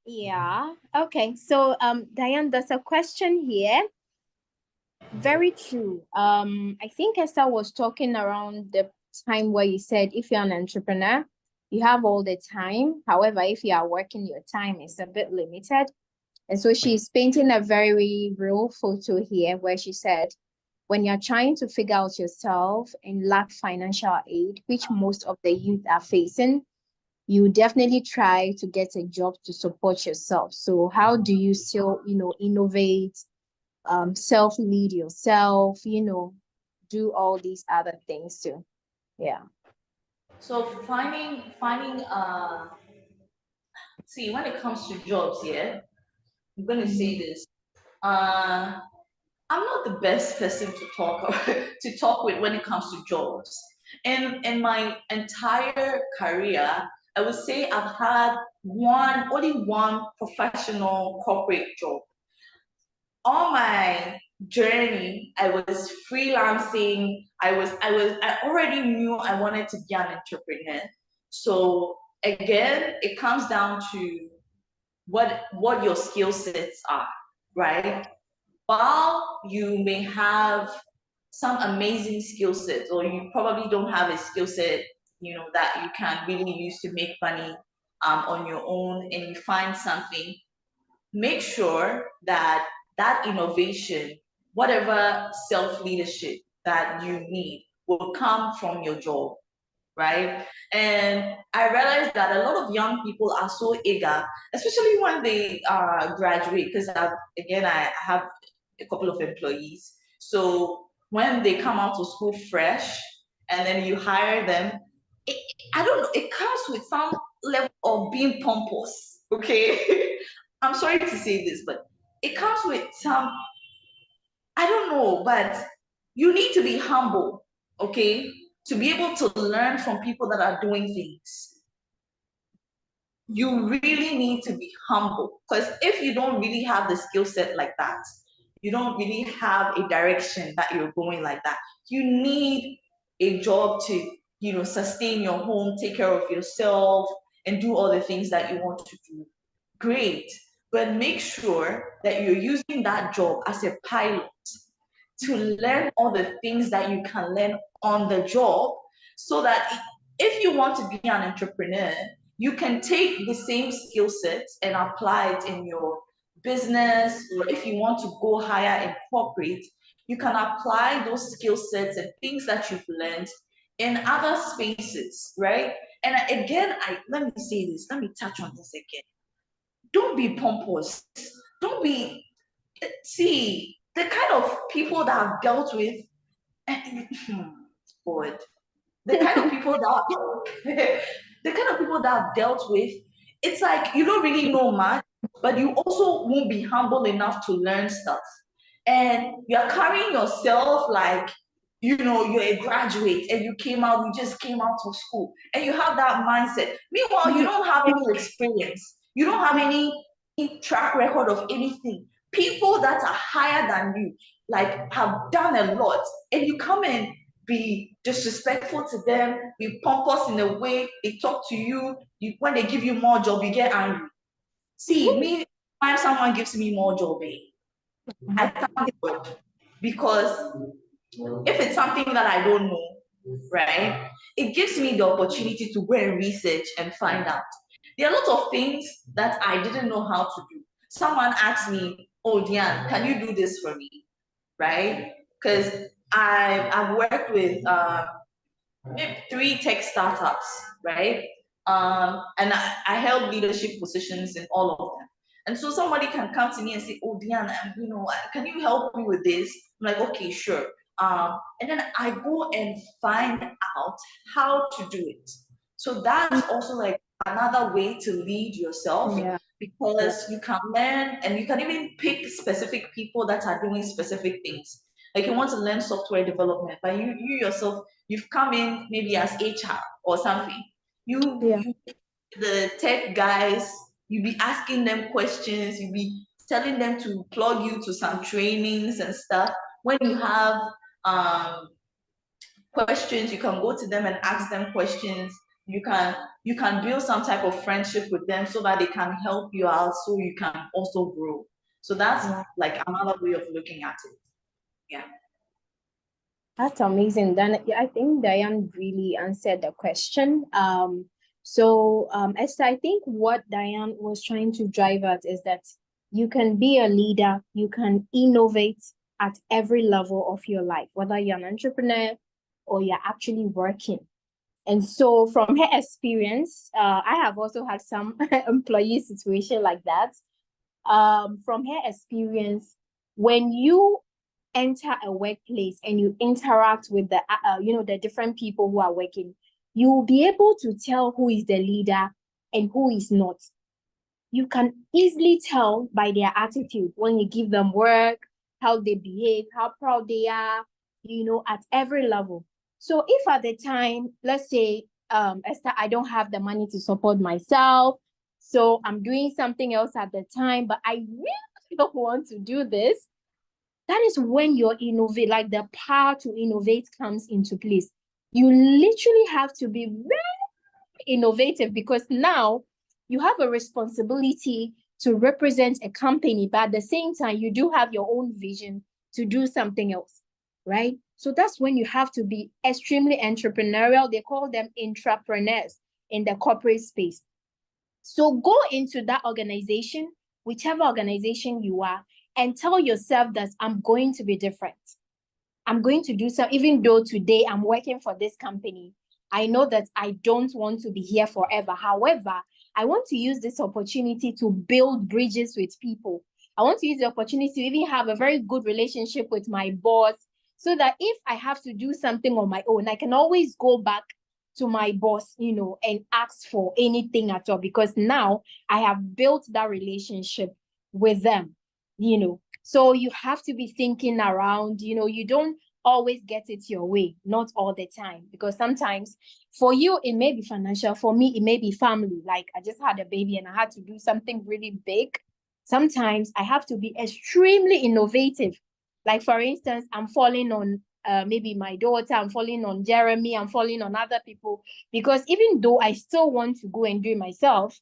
Yeah. Okay. So, Diane, there's a question here. Very true. I think Esther was talking around the time where you said if you're an entrepreneur, you have all the time. However, if you are working, your time is a bit limited. And so she's painting a very real photo here where she said, when you're trying to figure out yourself and lack financial aid, which most of the youth are facing, you definitely try to get a job to support yourself. So how do you still, innovate, self-lead yourself, do all these other things too? Yeah. So finding see, when it comes to jobs, yeah, I'm gonna say this. I'm not the best person to talk with when it comes to jobs. In my entire career, I would say I've had only one professional corporate job. On my journey, I was freelancing. I already knew I wanted to be an entrepreneur. So again, it comes down to what your skill sets are, right? While you may have some amazing skill sets, or you probably don't have a skill set, that you can really use to make money on your own, and you find something, make sure that innovation, whatever self-leadership that you need, will come from your job, right? And I realized that a lot of young people are so eager, especially when they graduate, because again, I have a couple of employees. So when they come out of school fresh and then you hire them, I don't know, it comes with some level of being pompous, okay? I'm sorry to say this, but it comes with some, I don't know, but you need to be humble, okay? To be able to learn from people that are doing things. you really need to be humble, because if you don't really have the skill set like that, you don't really have a direction that you're going like that, you need a job to, sustain your home, take care of yourself, and do all the things that you want to do. Great. But make sure that you're using that job as a pilot to learn all the things that you can learn on the job, so that if you want to be an entrepreneur, you can take the same skill sets and apply it in your business, or if you want to go higher in corporate, you can apply those skill sets and things that you've learned in other spaces, right? And again, let me say this, let me touch on this again. Don't be pompous. Don't be, see, the kind of people that I've dealt with, God, the kind of people that the kind of people that I've dealt with, it's like you don't really know much, but you also won't be humble enough to learn stuff. And you're carrying yourself like, you're a graduate and you just came out of school and you have that mindset. Meanwhile, you don't have any experience. You don't have any track record of anything. People that are higher than you, like, have done a lot, and you come and be disrespectful to them, be pompous in the way they talk to you. When they give you more job, you get angry. See, me, when someone gives me more job, I thank God, because if it's something that I don't know, right, it gives me the opportunity to go and research and find out. There are lots of things that I didn't know how to do. Someone asked me, "Oh, Diane, can you do this for me?" Right? Because I've worked with maybe 3 tech startups, right? And I held leadership positions in all of them. And so somebody can come to me and say, "Oh, Diana, can you help me with this?" I'm like, "Okay, sure." And then I go and find out how to do it. So that's also like another way to lead yourself, because you can learn, and you can even pick specific people that are doing specific things. Like, you want to learn software development, but you yourself, you've come in maybe as HR or something. You the tech guys, you be asking them questions, you be telling them to plug you to some trainings and stuff. When you have questions, you can go to them and ask them questions. You can build some type of friendship with them so that they can help you out, so you can also grow. So that's like another way of looking at it. Yeah. That's amazing. Then I think Diane really answered the question. So Esther, I think what Diane was trying to drive at is that you can be a leader, you can innovate at every level of your life, whether you're an entrepreneur or you're actually working. And so from her experience, I have also had some employee situation like that. From her experience, when you enter a workplace and you interact with the the different people who are working, you will be able to tell who is the leader and who is not. You can easily tell by their attitude when you give them work, how they behave, how proud they are, at every level. So if at the time, let's say, Esther, I don't have the money to support myself, so I'm doing something else at the time, but I really don't want to do this, that is when your innovate, like the power to innovate comes into place. You literally have to be very innovative, because now you have a responsibility to represent a company, but at the same time, you do have your own vision to do something else, right? So that's when you have to be extremely entrepreneurial. They call them intrapreneurs in the corporate space. So go into that organization, whichever organization you are, and tell yourself that I'm going to be different. I'm going to do so, even though today I'm working for this company. I know that I don't want to be here forever. However, I want to use this opportunity to build bridges with people. I want to use the opportunity to even have a very good relationship with my boss, so that if I have to do something on my own, I can always go back to my boss, and ask for anything at all, because now I have built that relationship with them. So you have to be thinking around, you don't always get it your way, not all the time. Because sometimes for you, it may be financial. For me, it may be family. Like I just had a baby and I had to do something really big. Sometimes I have to be extremely innovative. Like for instance, I'm falling on maybe my daughter, I'm falling on Jeremy, I'm falling on other people. Because even though I still want to go and do it myself,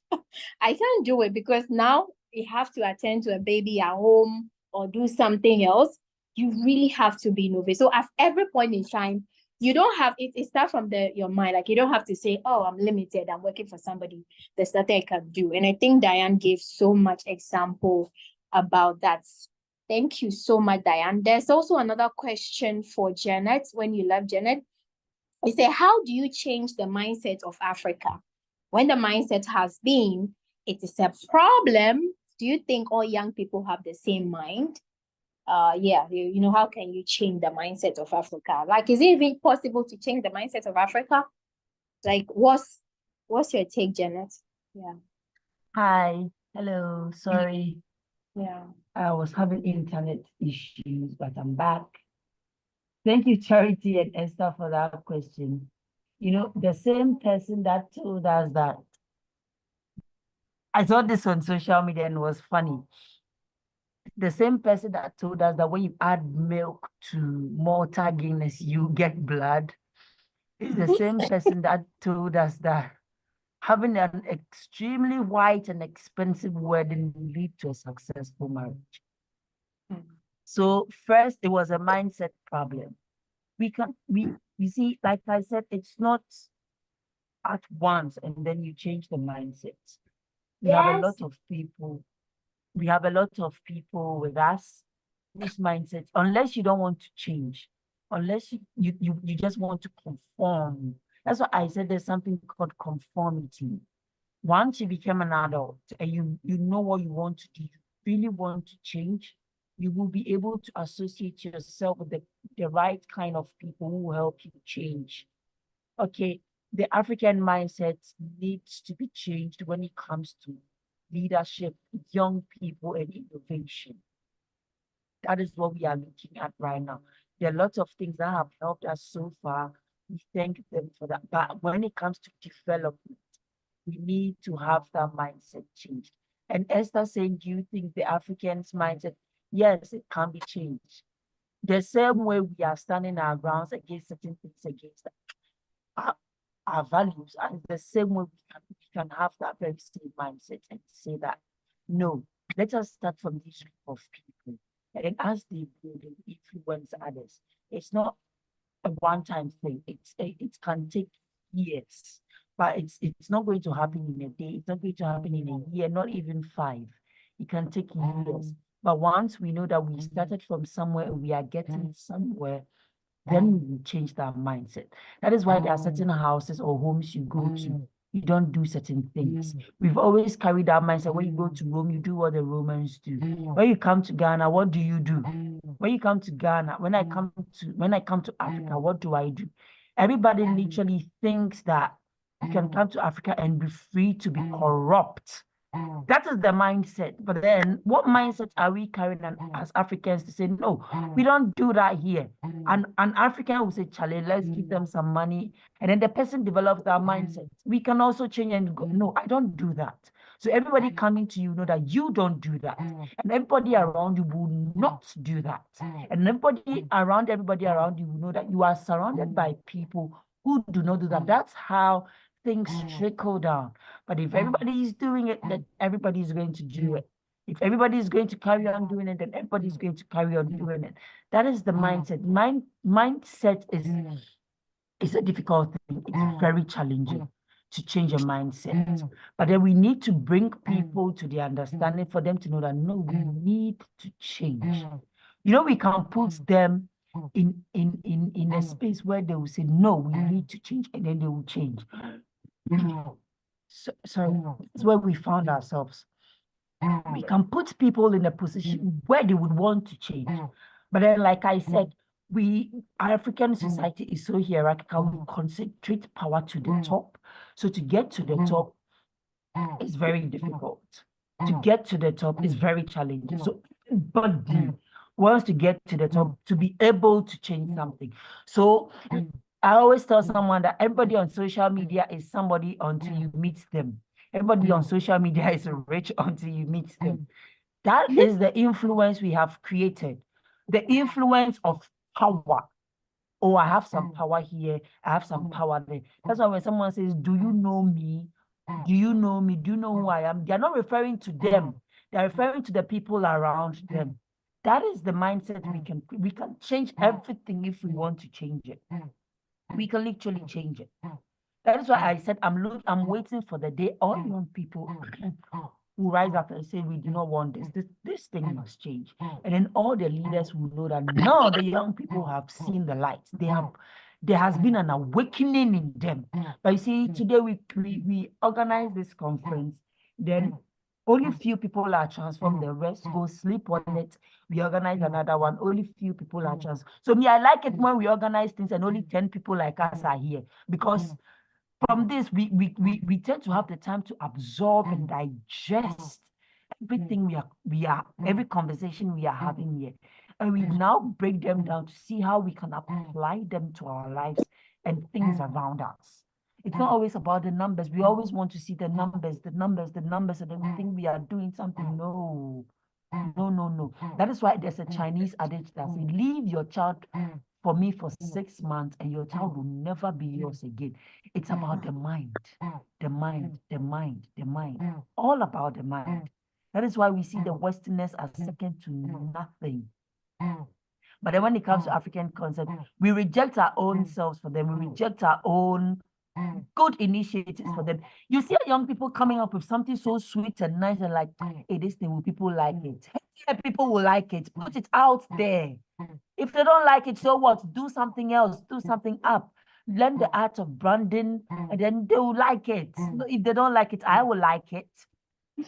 I can't do it because now you have to attend to a baby at home or do something else. You really have to be innovative. So at every point in time, you don't have it. It starts from your mind. Like you don't have to say, "Oh, I'm limited. I'm working for somebody. There's nothing I can do." And I think Diane gave so much example about that. Thank you so much, Diane. There's also another question for Janet. When you left Janet, I say, how do you change the mindset of Africa? When the mindset has been, it is a problem. Do you think all young people have the same mind? Yeah, you know, how can you change the mindset of Africa? Like, is it even possible to change the mindset of Africa? Like, what's your take, Janet? Yeah. Hi, hello, sorry. Yeah. I was having internet issues, but I'm back. Thank you, Charity and Esther, for that question. You know, the same person that told us that, I saw this on social media and it was funny. The same person that told us that when you add milk to Malta Guinness, you get blood, is the same person that told us that having an extremely white and expensive wedding will lead to a successful marriage. So first, it was a mindset problem. You see, like I said, it's not at once and then you change the mindset. We have a lot of people with us whose mindset, unless you don't want to change, unless you just want to conform. That's what I said, there's something called conformity. Once you become an adult and you know what you want to do, you really want to change, you will be able to associate yourself with the right kind of people who will help you change. Okay, the African mindset needs to be changed when it comes to leadership, young people, and innovation. That is what we are looking at right now. There are lots of things that have helped us so far. We thank them for that. But when it comes to development, we need to have that mindset changed. And Esther saying, do you think the Africans' mindset? Yes, it can be changed. The same way we are standing our grounds against certain things, against our values, and the same way we can have that very same mindset and say that, no, let us start from this group of people. And as they grow, they influence others. It's not a one-time thing. It can take years, but it's not going to happen in a day. It's not going to happen in a year, not even 5. It can take years. But once we know that we started from somewhere and we are getting somewhere, then we will change that mindset. That is why there are certain houses or homes you go to, you don't do certain things. We've always carried that mindset. When you go to Rome, you do what the Romans do. When you come to Ghana, what do you do? When you come to Ghana, when I come to Africa, what do I do? Everybody literally thinks that you can come to Africa and be free to be corrupt. That is the mindset. But then what mindset are we carrying as Africans to say, no, we don't do that here? And an African will say, Charlie, let's give them some money. And then the person develops that mindset. We can also change and go, no, I don't do that. So everybody coming to you know that you don't do that. And everybody around you will not do that. And everybody around you will know that you are surrounded by people who do not do that. That's how things trickle down. But if everybody is doing it, then everybody is going to do it. If everybody is going to carry on doing it, then everybody is going to carry on doing it. That is the mindset. Mindset is a difficult thing. It's very challenging to change a mindset. But then we need to bring people to the understanding for them to know that, no, we need to change. You know, we can put them in a space where they will say, no, we need to change, and then they will change. So that's where we found ourselves. We can put people in a position where they would want to change. But then, like I said, our African society is so hierarchical, we concentrate power to the top. So to get to the top is very difficult. To get to the top is very challenging. So everybody wants to get to the top to be able to change something. So I always tell someone that everybody on social media is somebody until you meet them. Everybody on social media is rich until you meet them. That is the influence we have created. The influence of power. Oh, I have some power here. I have some power there. That's why when someone says, do you know me? Do you know me? Do you know who I am? They're not referring to them. They're referring to the people around them. That is the mindset we can change everything if we want to change it. We can literally change it. That is why I said I'm waiting for the day all young people who rise up and say we do not want this thing must change. And then all the leaders will know that no, the young people have seen the light. There has been an awakening in them. But you see, today we organize this conference, then only few people are transformed, the rest go sleep on it. We organize another one, only few people are transformed. So me, I like it when we organize things and only 10 people like us are here, because from this, we tend to have the time to absorb and digest everything every conversation we are having here. And we now break them down to see how we can apply them to our lives and things around us. It's not always about the numbers. We always want to see the numbers, and then we think we are doing something. No. That is why there's a Chinese adage that says, leave your child for me for 6 months and your child will never be yours again. It's about the mind, all about the mind. That is why we see the Westerners as second to nothing. But then when it comes to African concept, we reject our own selves for them. We reject our own good initiatives for them. You see young people coming up with something so sweet and nice and like, hey, this thing, will people like it? Yeah, people will like it. Put it out there. If they don't like it, so what? Do something else. Do something up. Learn the art of branding, and then they will like it. If they don't like it, I will like it.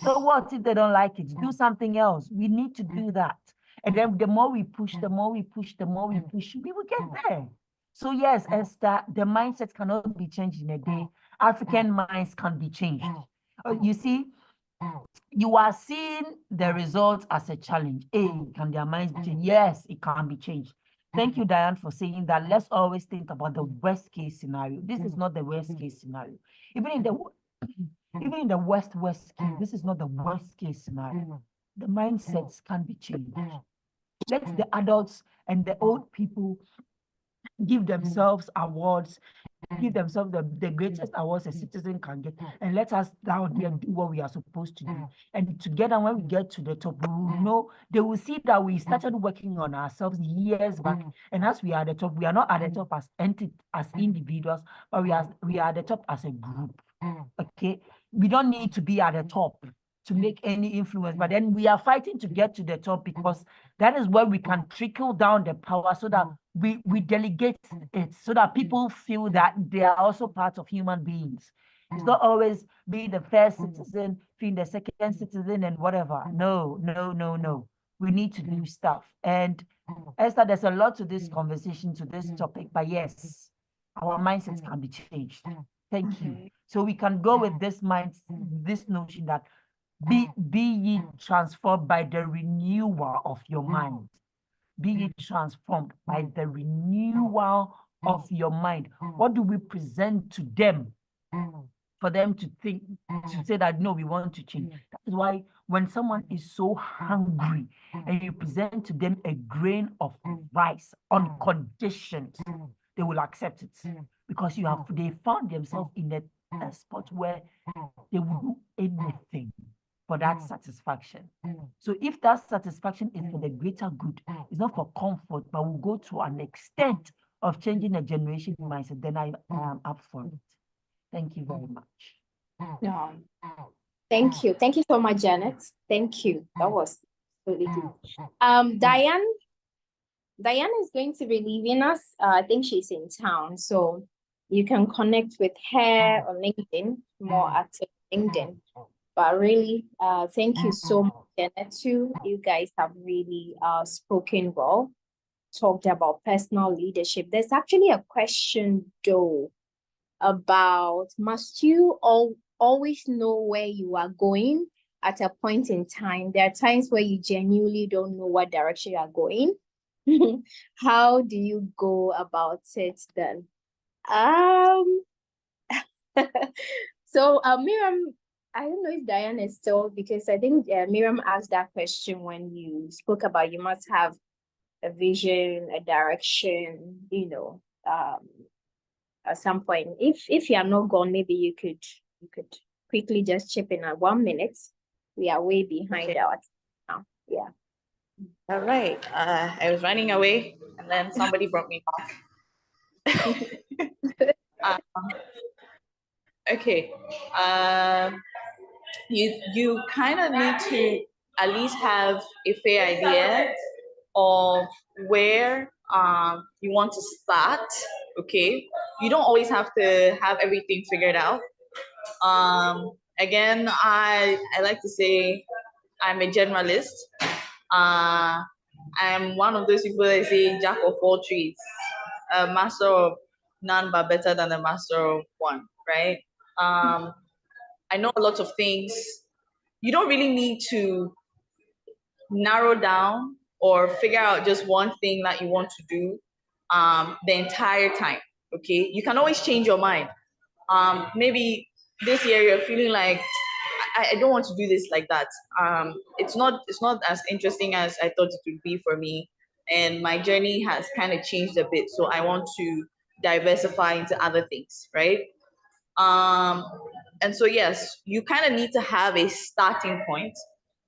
So what if they don't like it? Do something else. We need to do that. And then the more we push, we will get there. So yes, Esther, the mindset cannot be changed in a day. African minds can be changed. You see, you are seeing the results as a challenge. Hey, can their minds be changed? Yes, it can be changed. Thank you, Diane, for saying that. Let's always think about the worst case scenario. This is not the worst case scenario. Even in the worst case, this is not the worst case scenario. The mindsets can be changed. Let the adults and the old people give themselves awards, give themselves the greatest awards a citizen can get, and let us down there do what we are supposed to do. And together, when we get to the top, we will know, they will see that we started working on ourselves years back. And as we are at the top, we are not at the top as individuals, but we are at the top as a group. Okay, we don't need to be at the top to make any influence, but then we are fighting to get to the top, because that is where we can trickle down the power, so that we delegate it, so that people feel that they are also part of human beings. It's not always being the first citizen, being the second citizen and whatever. No. We need to do stuff. And Esther, there's a lot to this conversation, to this topic, but yes, our mindsets can be changed. Thank you. So we can go with this this notion that be ye transformed by the renewal of your mind. Be ye transformed by the renewal of your mind. What do we present to them for them to think, to say that, no, we want to change? That is why when someone is so hungry and you present to them a grain of rice on conditions, they will accept it, because they found themselves in a spot where they will do anything for that satisfaction. So if that satisfaction is for the greater good, it's not for comfort, but will go to an extent of changing a generation mindset, then I am up for it. Thank you very much. No. Thank you. Thank you so much, Janet. Thank you. That was really good. Diane is going to be leaving us. I think she's in town, so you can connect with her on LinkedIn, more active LinkedIn. But really, thank you so much, Janet, too. You guys have really spoken well, talked about personal leadership. There's actually a question, though, about, must you always know where you are going at a point in time. There are times where you genuinely don't know what direction you are going. How do you go about it then? So, Miriam, I don't know if Diane is still, because I think Miriam asked that question when you spoke about you must have a vision, a direction, at some point. If you are not gone, maybe you could quickly just chip in at 1 minute. We are way behind Okay. our now. Yeah. All right. I was running away and then somebody brought me back. Um, okay. You kind of need to at least have a fair idea of where you want to start. Okay. You don't always have to have everything figured out. Again, I like to say I'm a generalist. I'm one of those people that say jack of all trades, a master of none but better than a master of one, right? I know a lot of things. You don't really need to narrow down or figure out just one thing that you want to do the entire time. Okay, you can always change your mind. Maybe this year you're feeling like I don't want to do this like that. It's not as interesting as I thought it would be for me, and my journey has kind of changed a bit. So I want to diversify into other things, right? Um, and so yes, you kind of need to have a starting point.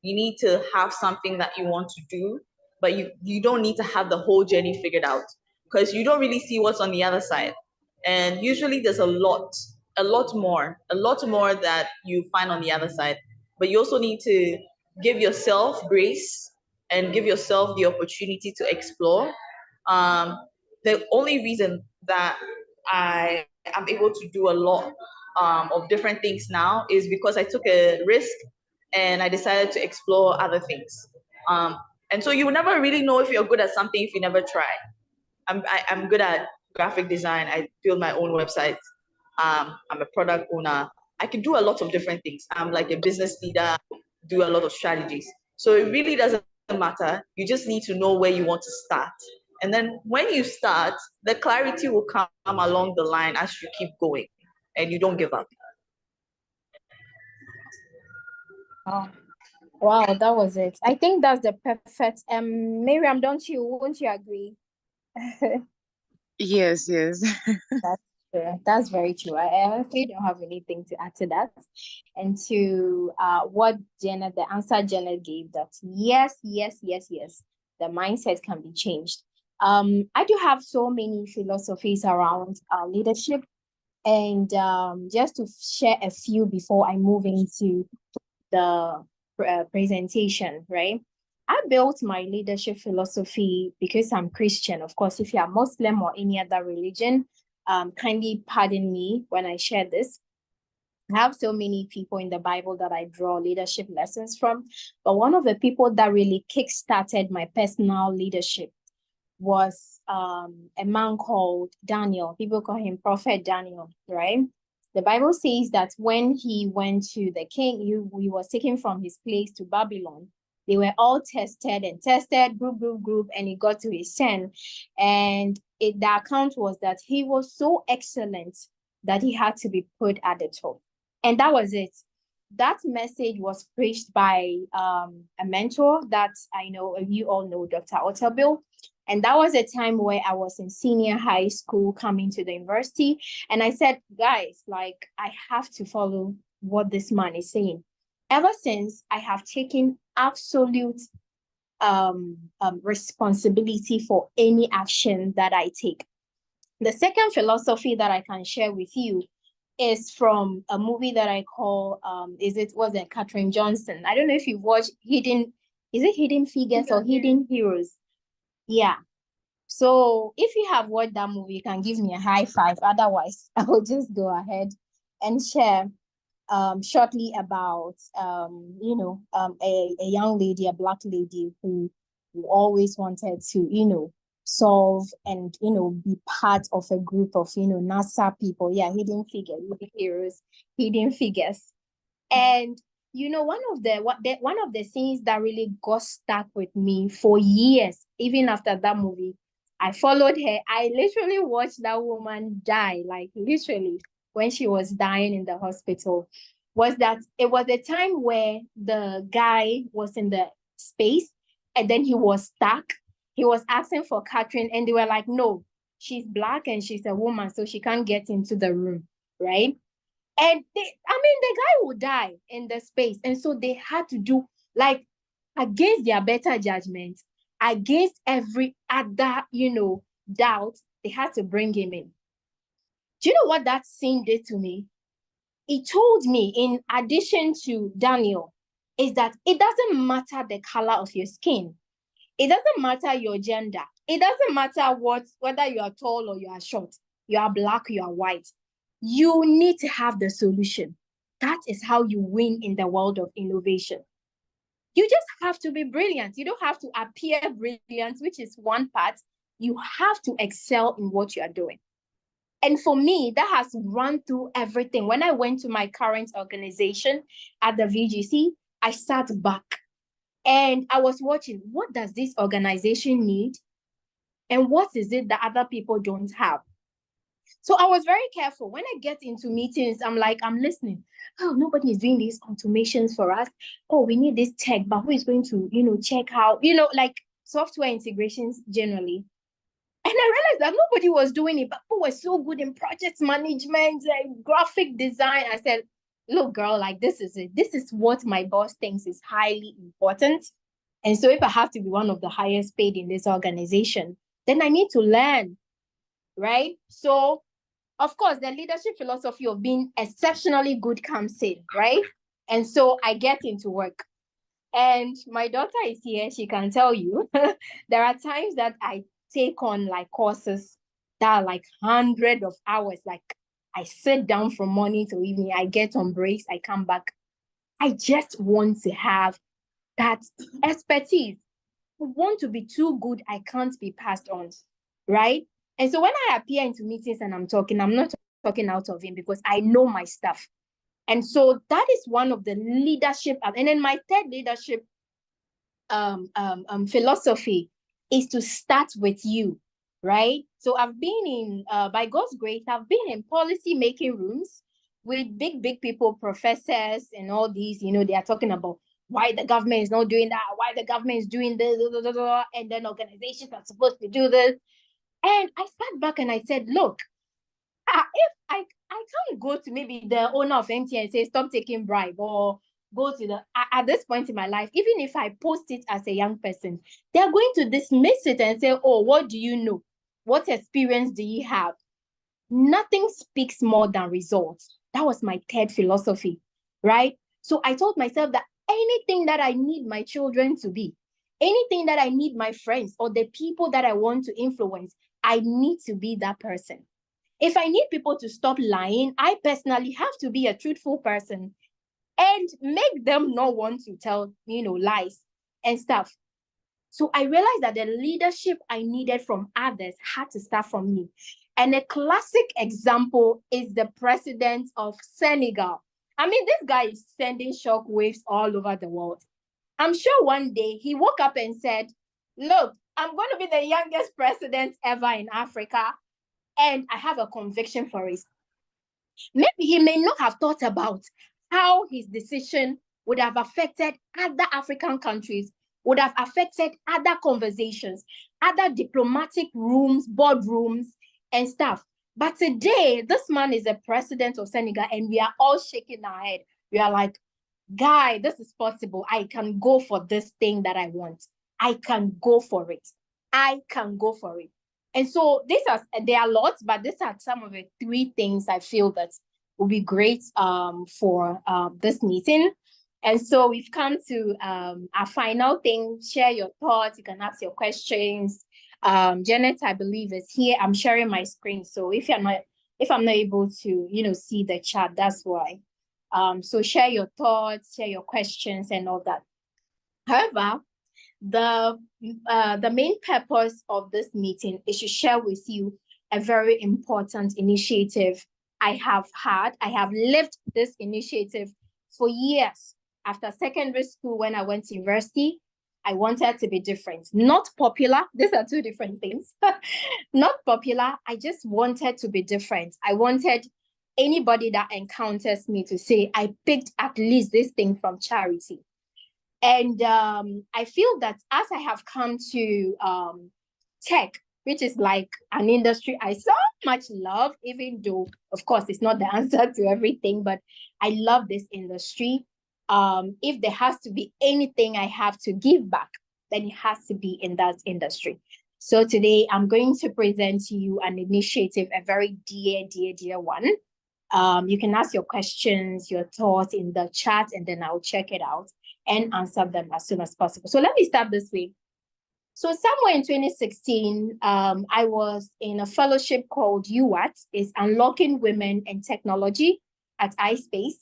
You need to have something that you want to do, but you don't need to have the whole journey figured out because you don't really see what's on the other side. And usually there's a lot more that you find on the other side. But you also need to give yourself grace and give yourself the opportunity to explore. The only reason that I am able to do a lot of different things now is because I took a risk and I decided to explore other things. And so you will never really know if you're good at something if you never try. I'm good at graphic design. I build my own websites. I'm a product owner. I can do a lot of different things. I'm like a business leader, do a lot of strategies. So it really doesn't matter. You just need to know where you want to start. And then when you start, the clarity will come along the line as you keep going and you don't give up. Oh, wow, that was it. I think that's the perfect. Miriam, won't you agree? Yes, yes. That's true. That's very true. I honestly don't have anything to add to that. And to what the answer Jenna gave, that yes, the mindset can be changed. I do have so many philosophies around leadership, and just to share a few before I move into the presentation, right? I built my leadership philosophy because I'm Christian. Of course, if you are Muslim or any other religion, kindly pardon me when I share this. I have so many people in the Bible that I draw leadership lessons from, but one of the people that really kickstarted my personal leadership was a man called Daniel. People call him Prophet Daniel, right? The Bible says that when he went to the king, he was taken from his place to Babylon. They were all tested, group, and he got to his 10. And the account was that he was so excellent that he had to be put at the top. And that was it. That message was preached by a mentor that I know, you all know, Dr. Otabil. And that was a time where I was in senior high school coming to the university. And I said, guys, like, I have to follow what this man is saying. Ever since, I have taken absolute responsibility for any action that I take. The second philosophy that I can share with you is from a movie that I call, was it Katherine Johnson? I don't know if you've watched Hidden Figures or Hidden Heroes? Yeah. So if you have watched that movie, you can give me a high five. Otherwise, I will just go ahead and share shortly about a young lady, a Black lady who always wanted to solve and be part of a group of NASA people. Yeah, Hidden Figures, Hidden Heroes, Hidden Figures. And you know, one of the scenes that really got stuck with me for years, even after that movie, I followed her. I literally watched that woman die, like literally when she was dying in the hospital. Was that it was a time where the guy was in the space and then he was stuck. He was asking for Catherine, and they were like, no, she's black and she's a woman, so she can't get into the room, right? And the guy would die in the space. And so they had to do, like, against their better judgment, against every other, doubt, they had to bring him in. Do you know what that scene did to me? It told me, in addition to Daniel, is that it doesn't matter the color of your skin. It doesn't matter your gender. It doesn't matter whether you are tall or you are short, you are black, you are white. You need to have the solution. That is how you win in the world of innovation. You just have to be brilliant. You don't have to appear brilliant, which is one part. You have to excel in what you are doing. And for me, that has run through everything. When I went to my current organization at the VGC, I sat back and I was watching, what does this organization need? And what is it that other people don't have? So I was very careful. When I get into meetings, I'm listening. Oh, nobody is doing these automations for us. Oh, we need this tech, but who is going to, check how, like software integrations generally. And I realized that nobody was doing it, but people were so good in project management, graphic design. I said, look, girl, like this is it. This is what my boss thinks is highly important. And so if I have to be one of the highest paid in this organization, then I need to learn, right? So, of course, the leadership philosophy of being exceptionally good comes in, right? And so I get into work. And my daughter is here. She can tell you, there are times that I take on like courses that are like hundreds of hours. Like I sit down from morning to evening, I get on breaks, I come back. I just want to have that expertise. I want to be too good, I can't be passed on, right? And so when I appear into meetings and I'm talking, I'm not talking out of him because I know my stuff. And so that is one of the leadership. And then my third leadership philosophy is to start with you, right? So I've been in, by God's grace, I've been in policy making rooms with big people, professors and all these, they are talking about why the government is not doing that, why the government is doing this, and then organizations are supposed to do this. And I sat back and I said, look, if I can't go to maybe the owner of MTN and say, stop taking bribe, or go to at this point in my life, even if I post it as a young person, they're going to dismiss it and say, oh, what do you know? What experience do you have? Nothing speaks more than results. That was my third philosophy, right? So I told myself that anything that I need my children to be, anything that I need my friends or the people that I want to influence, I need to be that person. If I need people to stop lying, I personally have to be a truthful person and make them not want to tell, lies and stuff. So I realized that the leadership I needed from others had to start from me. And a classic example is the president of Senegal. I mean, this guy is sending shockwaves all over the world. I'm sure one day he woke up and said, look, I'm going to be the youngest president ever in Africa. And I have a conviction for it. Maybe he may not have thought about how his decision would have affected other African countries, would have affected other conversations, other diplomatic rooms, boardrooms, and stuff. But today, this man is the president of Senegal, and we are all shaking our head. We are like, guy, this is possible. I can go for this thing that I want. I can go for it. I can go for it. And so there are lots, but these are some of the 3 things I feel that will be great for this meeting. And so we've come to our final thing. Share your thoughts. You can ask your questions. Janet, I believe, is here. I'm sharing my screen. So if I'm not able to, see the chat, that's why. So share your thoughts, share your questions and all that. However, the main purpose of this meeting is to share with you a very important initiative I have had. I have lived this initiative for years. after secondary school, when I went to university, I wanted to be different. Not popular. These are two different things. Not popular. I just wanted to be different. I wanted anybody that encounters me to say, I picked at least this thing from Charity. And I feel that as I have come to tech, which is like an industry I so much love, even though, of course, it's not the answer to everything, but I love this industry. If there has to be anything I have to give back, then it has to be in that industry. So today I'm going to present to you an initiative, a very dear one. You can ask your questions, your thoughts in the chat, and then I'll check it out and answer them as soon as possible. So let me start this way. So somewhere in 2016, I was in a fellowship called UWAT, is Unlocking Women in Technology at iSpace.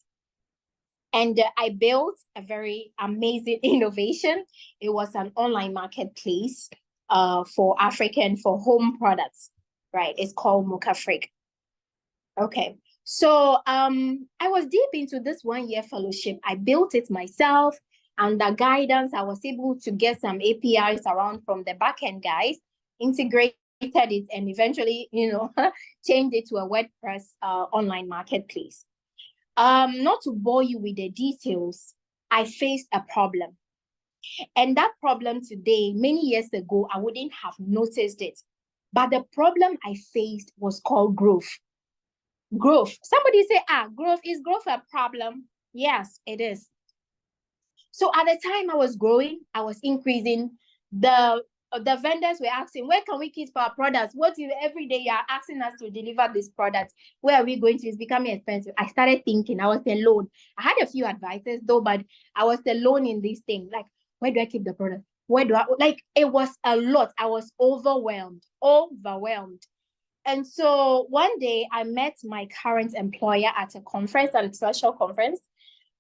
And I built a very amazing innovation. It was an online marketplace for home products, right? It's called Mukafrik. Okay, so I was deep into this 1 year fellowship. I built it myself. Under guidance, I was able to get some APIs around from the backend guys, integrated it, and eventually, changed it to a WordPress online marketplace. Not to bore you with the details, I faced a problem. And that problem today, many years ago, I wouldn't have noticed it. But the problem I faced was called growth. Growth. Somebody say, is growth a problem? Yes, it is. So at the time I was growing, I was increasing. The vendors were asking, where can we keep our products? What if every day you are asking us to deliver this product? Where are we going to? It's becoming expensive. I started thinking, I was alone. I had a few advices though, but I was alone in this thing. Like, where do I keep the product? It was a lot. I was overwhelmed. And so one day I met my current employer at a conference, a social conference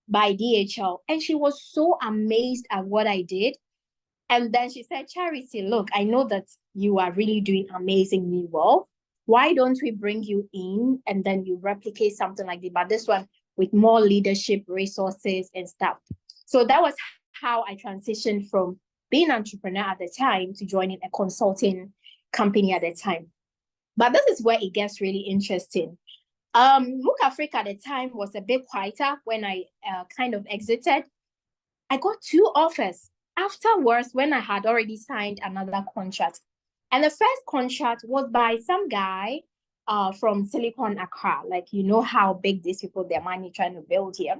by DHL. And she was so amazed at what I did. And then she said, Charity, look, I know that you are really doing amazingly well. Why don't we bring you in and then you replicate something like this, but this one with more leadership resources and stuff. So that was how I transitioned from being an entrepreneur at the time to joining a consulting company at the time. But this is where it gets really interesting. Mukafrik at the time was a bit quieter when I kind of exited. I got 2 offers afterwards when I had already signed another contract. And the first contract was by some guy from Silicon Accra. Like, how big these people, their money trying to build here.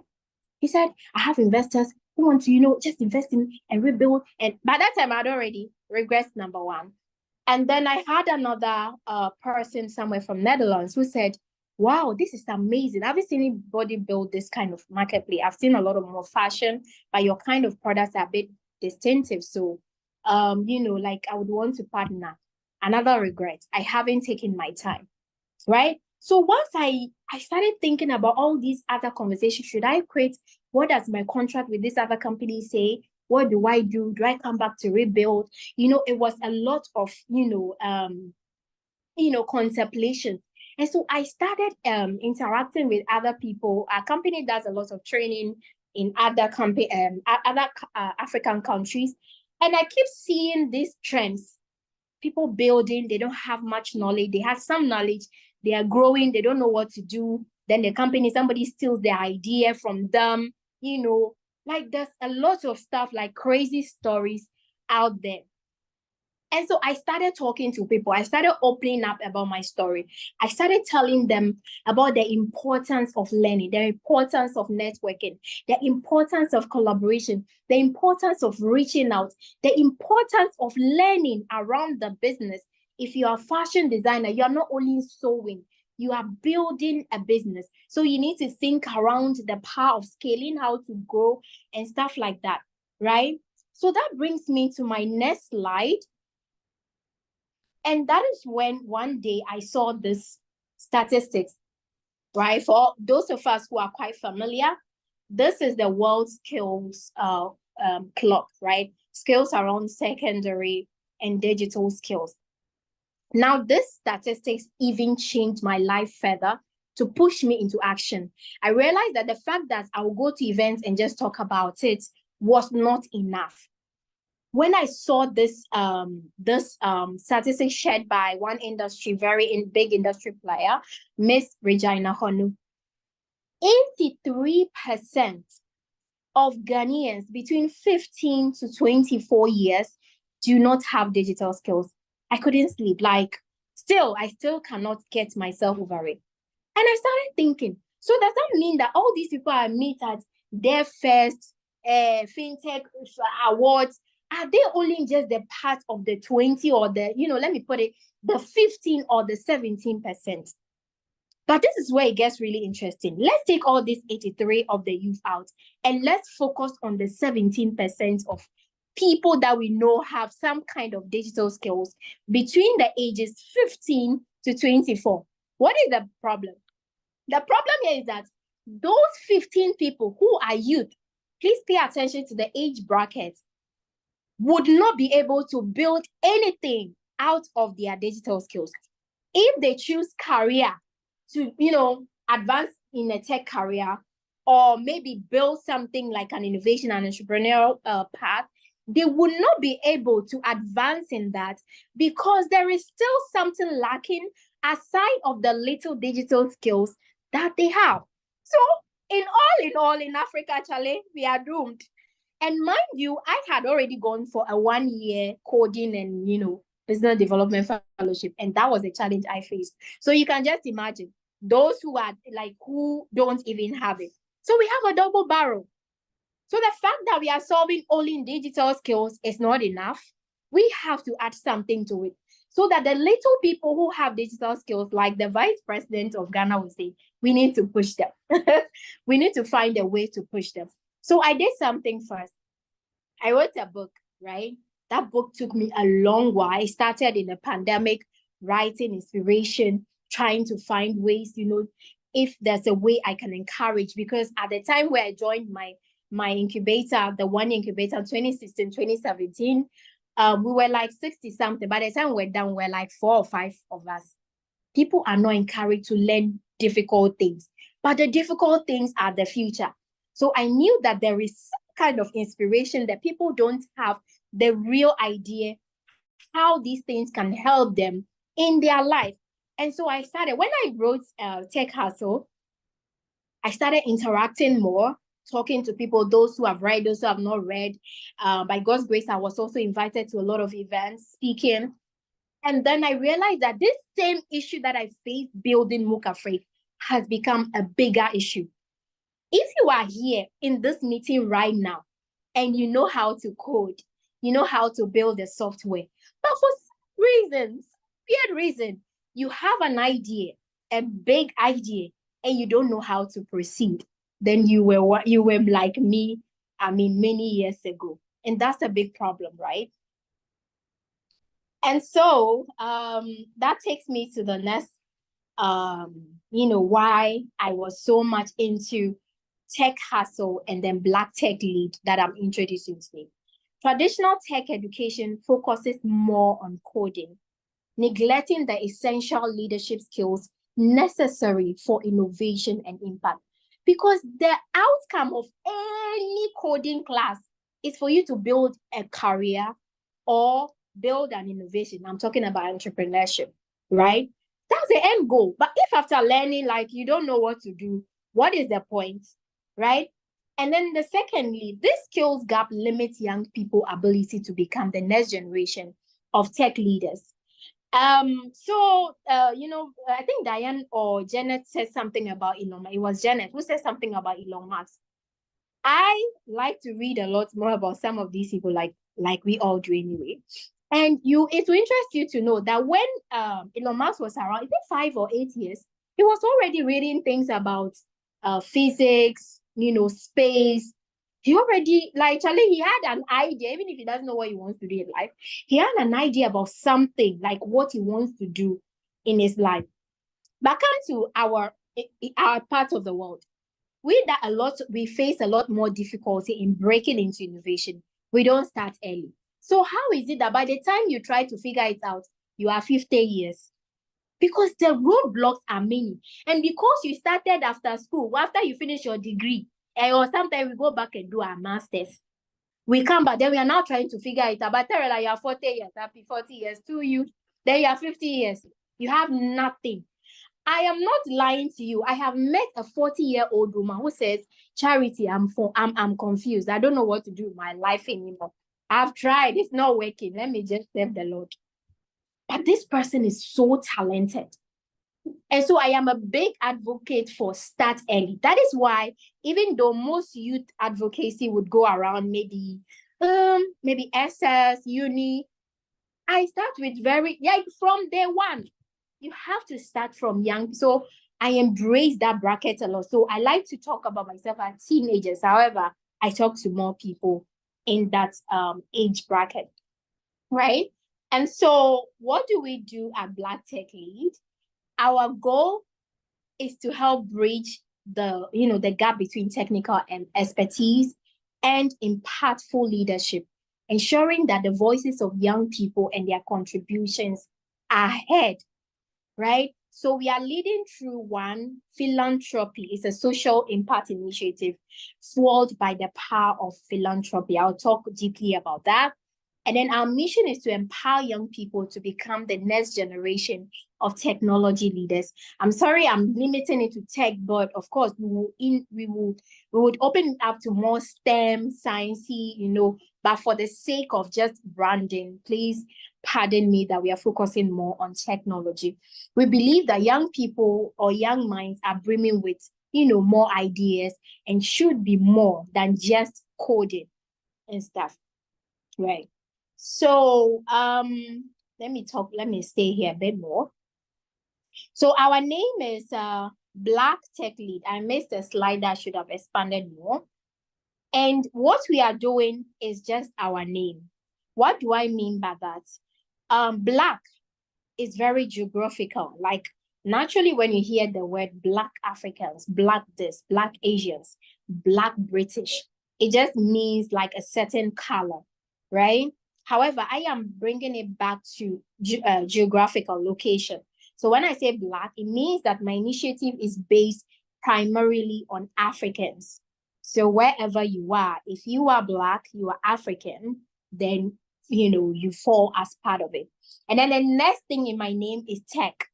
He said, I have investors who want to, just invest in and rebuild. And by that time, I'd already regressed number 1. And then I had another person somewhere from Netherlands who said, wow, this is amazing. I haven't seen anybody build this kind of marketplace. I've seen a lot of more fashion, but your kind of products are a bit distinctive. So, I would want to partner. Another regret, I haven't taken my time, right? So once I started thinking about all these other conversations, should I quit? What does my contract with this other company say? What do I do? Do I come back to rebuild? It was a lot of, contemplation. And so I started interacting with other people. Our company does a lot of training in other African countries. And I keep seeing these trends. People building, they don't have much knowledge. They have some knowledge. They are growing. They don't know what to do. Then the company, somebody steals their idea from them. There's a lot of stuff, like crazy stories out there. And so I started talking to people. I started opening up about my story. I started telling them about the importance of learning, the importance of networking, the importance of collaboration, the importance of reaching out, the importance of learning around the business. If you are a fashion designer, you are not only sewing, you are building a business. So you need to think around the power of scaling, how to grow and stuff like that, right? So that brings me to my next slide. And that is when one day I saw this statistics, right? For those of us who are quite familiar, this is the world skills clock, right? Skills around secondary and digital skills. Now, this statistics even changed my life further to push me into action. I realized that the fact that I will go to events and just talk about it was not enough. When I saw this statistic shared by one big industry player, Miss Regina Honu, 83% of Ghanaians between 15 to 24 years do not have digital skills. I couldn't sleep. I still cannot get myself over it. And I started thinking, so does that mean that all these people I meet at their first FinTech awards, are they only just the part of the 20 or the, let me put it, the 15 or the 17%? But this is where it gets really interesting. Let's take all these 83 of the youth out and let's focus on the 17% of people that we know have some kind of digital skills between the ages 15 to 24. What is the problem? The problem here is that those 15 people who are youth, please pay attention to the age bracket, would not be able to build anything out of their digital skills. If they choose career to, advance in a tech career, or maybe build something like an innovation and entrepreneurial path, they would not be able to advance in that because there is still something lacking aside of the little digital skills that they have. So in all, in Africa, Charlie, we are doomed. And mind you, I had already gone for a 1-year coding and, business development fellowship. And that was a challenge I faced. So you can just imagine those who don't even have it. So we have a double barrel. So the fact that we are solving only in digital skills is not enough. We have to add something to it so that the little people who have digital skills, like the Vice President of Ghana would say, we need to push them. We need to find a way to push them. So I did something first. I wrote a book, right? That book took me a long while. I started in the pandemic, writing inspiration, trying to find ways, if there's a way I can encourage, because at the time where I joined my incubator, the one incubator, 2016, 2017, we were like 60 something. By the time we're done, we're like 4 or 5 of us. People are not encouraged to learn difficult things, but the difficult things are the future. So I knew that there is some kind of inspiration that people don't have the real idea how these things can help them in their life. And so I started, when I wrote Tech Hustle, I started interacting more, talking to people, those who have read, those who have not read. By God's grace, I was also invited to a lot of events, speaking. And then I realized that this same issue that I faced building MOOC Afraid has become a bigger issue. If you are here in this meeting right now, and you know how to code, you know how to build the software, but for some weird reason, you have an idea, a big idea, and you don't know how to proceed, then you were like me, many years ago. And that's a big problem, right? And so that takes me to the next, why I was so much into Tech Hustle and then Black Tech Lead that I'm introducing today. Traditional tech education focuses more on coding, neglecting the essential leadership skills necessary for innovation and impact. Because the outcome of any coding class is for you to build a career or build an innovation. I'm talking about entrepreneurship, right? That's the end goal. But if after learning, you don't know what to do, what is the point, right? And then secondly, this skills gap limits young people's ability to become the next generation of tech leaders. I think Diane or Janet said something about Elon Musk. It was Janet who said something about Elon Musk. I like to read a lot more about some of these people, like we all do anyway. And it will interest you to know that when Elon Musk was around, I think 5 or 8 years, he was already reading things about physics, space. He already, Charlie, he had an idea, even if he doesn't know what he wants to do in life, he had an idea about something, like what he wants to do in his life. But come to our part of the world. We face a lot more difficulty in breaking into innovation. We don't start early. So how is it that by the time you try to figure it out, you are 50 years? because the roadblocks are many. And because you started after school, after you finish your degree, or sometimes we go back and do our masters. We come back, then we are now trying to figure it out. But tell you are 40 years, happy 40 years to you. Then you are 50 years. You have nothing. I am not lying to you. I have met a 40-year-old woman who says, Charity, I'm confused. I don't know what to do with my life anymore. I've tried. It's not working. Let me just serve the Lord. But this person is so talented. And so I am a big advocate for start early. That is why, even though most youth advocacy would go around maybe SS, uni, I start with from day one. You have to start from young. So I embrace that bracket a lot. So I like to talk about myself as teenagers. However, I talk to more people in that age bracket, right? And so what do we do at Black Tech Lead? Our goal is to help bridge the gap between technical and expertise and impactful leadership, ensuring that the voices of young people and their contributions are heard, right? So we are leading through one philanthropy. It's a social impact initiative fueled by the power of philanthropy. I'll talk deeply about that. And then our mission is to empower young people to become the next generation of technology leaders. I'm sorry, I'm limiting it to tech, but of course, we would open it up to more STEM, sciencey, but for the sake of just branding, please pardon me that we are focusing more on technology. We believe that young people or young minds are brimming with, more ideas and should be more than just coding and stuff, right? So let me stay here a bit more. So our name is Black Tech Lead. I missed a slide that should have expanded more. And what we are doing is just our name. What do I mean by that? Black is very geographical. Like naturally when you hear the word Black Africans, Black this, Black Asians, Black British, it just means like a certain color, right? However, I am bringing it back to geographical location. So when I say Black, it means that my initiative is based primarily on Africans. So wherever you are, if you are Black, you are African, then, you fall as part of it. And then the next thing in my name is tech,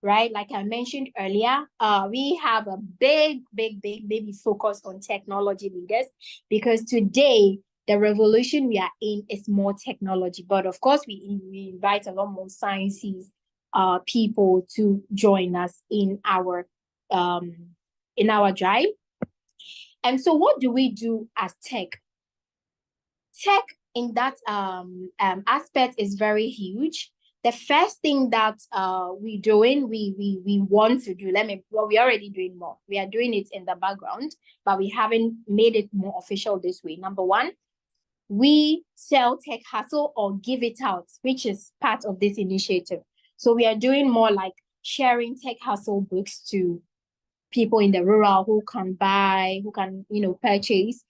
right? Like I mentioned earlier, we have a big focus on technology leaders because today, the revolution we are in is more technology, but of course we invite a lot more sciencey people to join us in our drive. And so what do we do as tech? Tech in that aspect is very huge. The first thing that we want to do, we're already doing more. We are doing it in the background, but we haven't made it more official this way. Number one, we sell Tech Hustle or give it out, which is part of this initiative. So we are doing more like sharing Tech Hustle books to people in the rural who can buy, who can, purchase.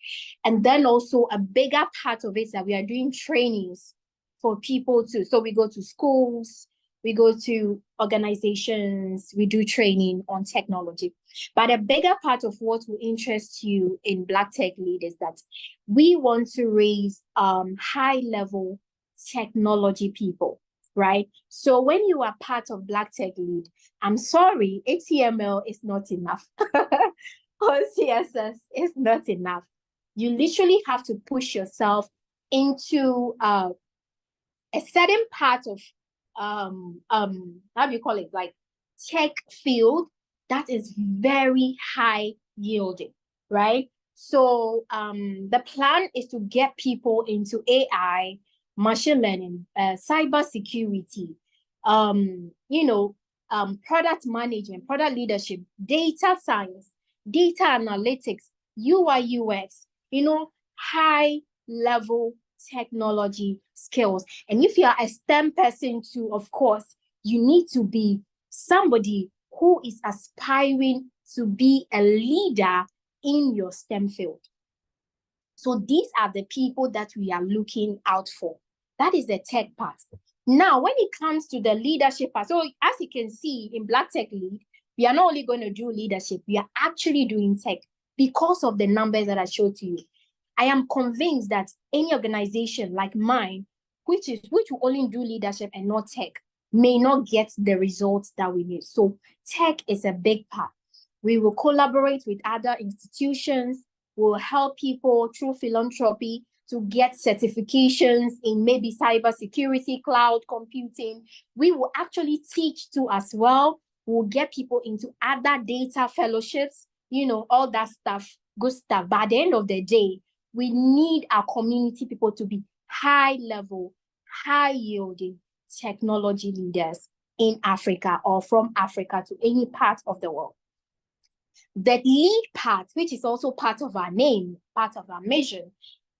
And then also a bigger part of it is that we are doing trainings for people too. So we go to schools, we go to organizations, we do training on technology. But a bigger part of what will interest you in Black Tech Lead is that we want to raise high-level technology people, right? So when you are part of Black Tech Lead, I'm sorry, HTML is not enough. Or CSS is not enough. You literally have to push yourself into a certain part of how do you call it, like tech field that is very high yielding, right? So the plan is to get people into AI, machine learning, cyber security, product management, product leadership, data science, data analytics, UI, UX, high level technology skills. And if you are a STEM person too, of course, you need to be somebody who is aspiring to be a leader in your STEM field. So these are the people that we are looking out for. That is the tech part. Now, when it comes to the leadership part, so as you can see in Black Tech Lead, we are not only going to do leadership, we are actually doing tech because of the numbers that I showed to you. I am convinced that any organization like mine, which will only do leadership and not tech, may not get the results that we need. So tech is a big part. We will collaborate with other institutions, we'll help people through philanthropy to get certifications in maybe cybersecurity, cloud computing. We will actually teach too as well. We'll get people into other data fellowships, all that stuff, good stuff. But at the end of the day, we need our community people to be high level, high yielding technology leaders in Africa or from Africa to any part of the world. The lead part, which is also part of our name, part of our mission,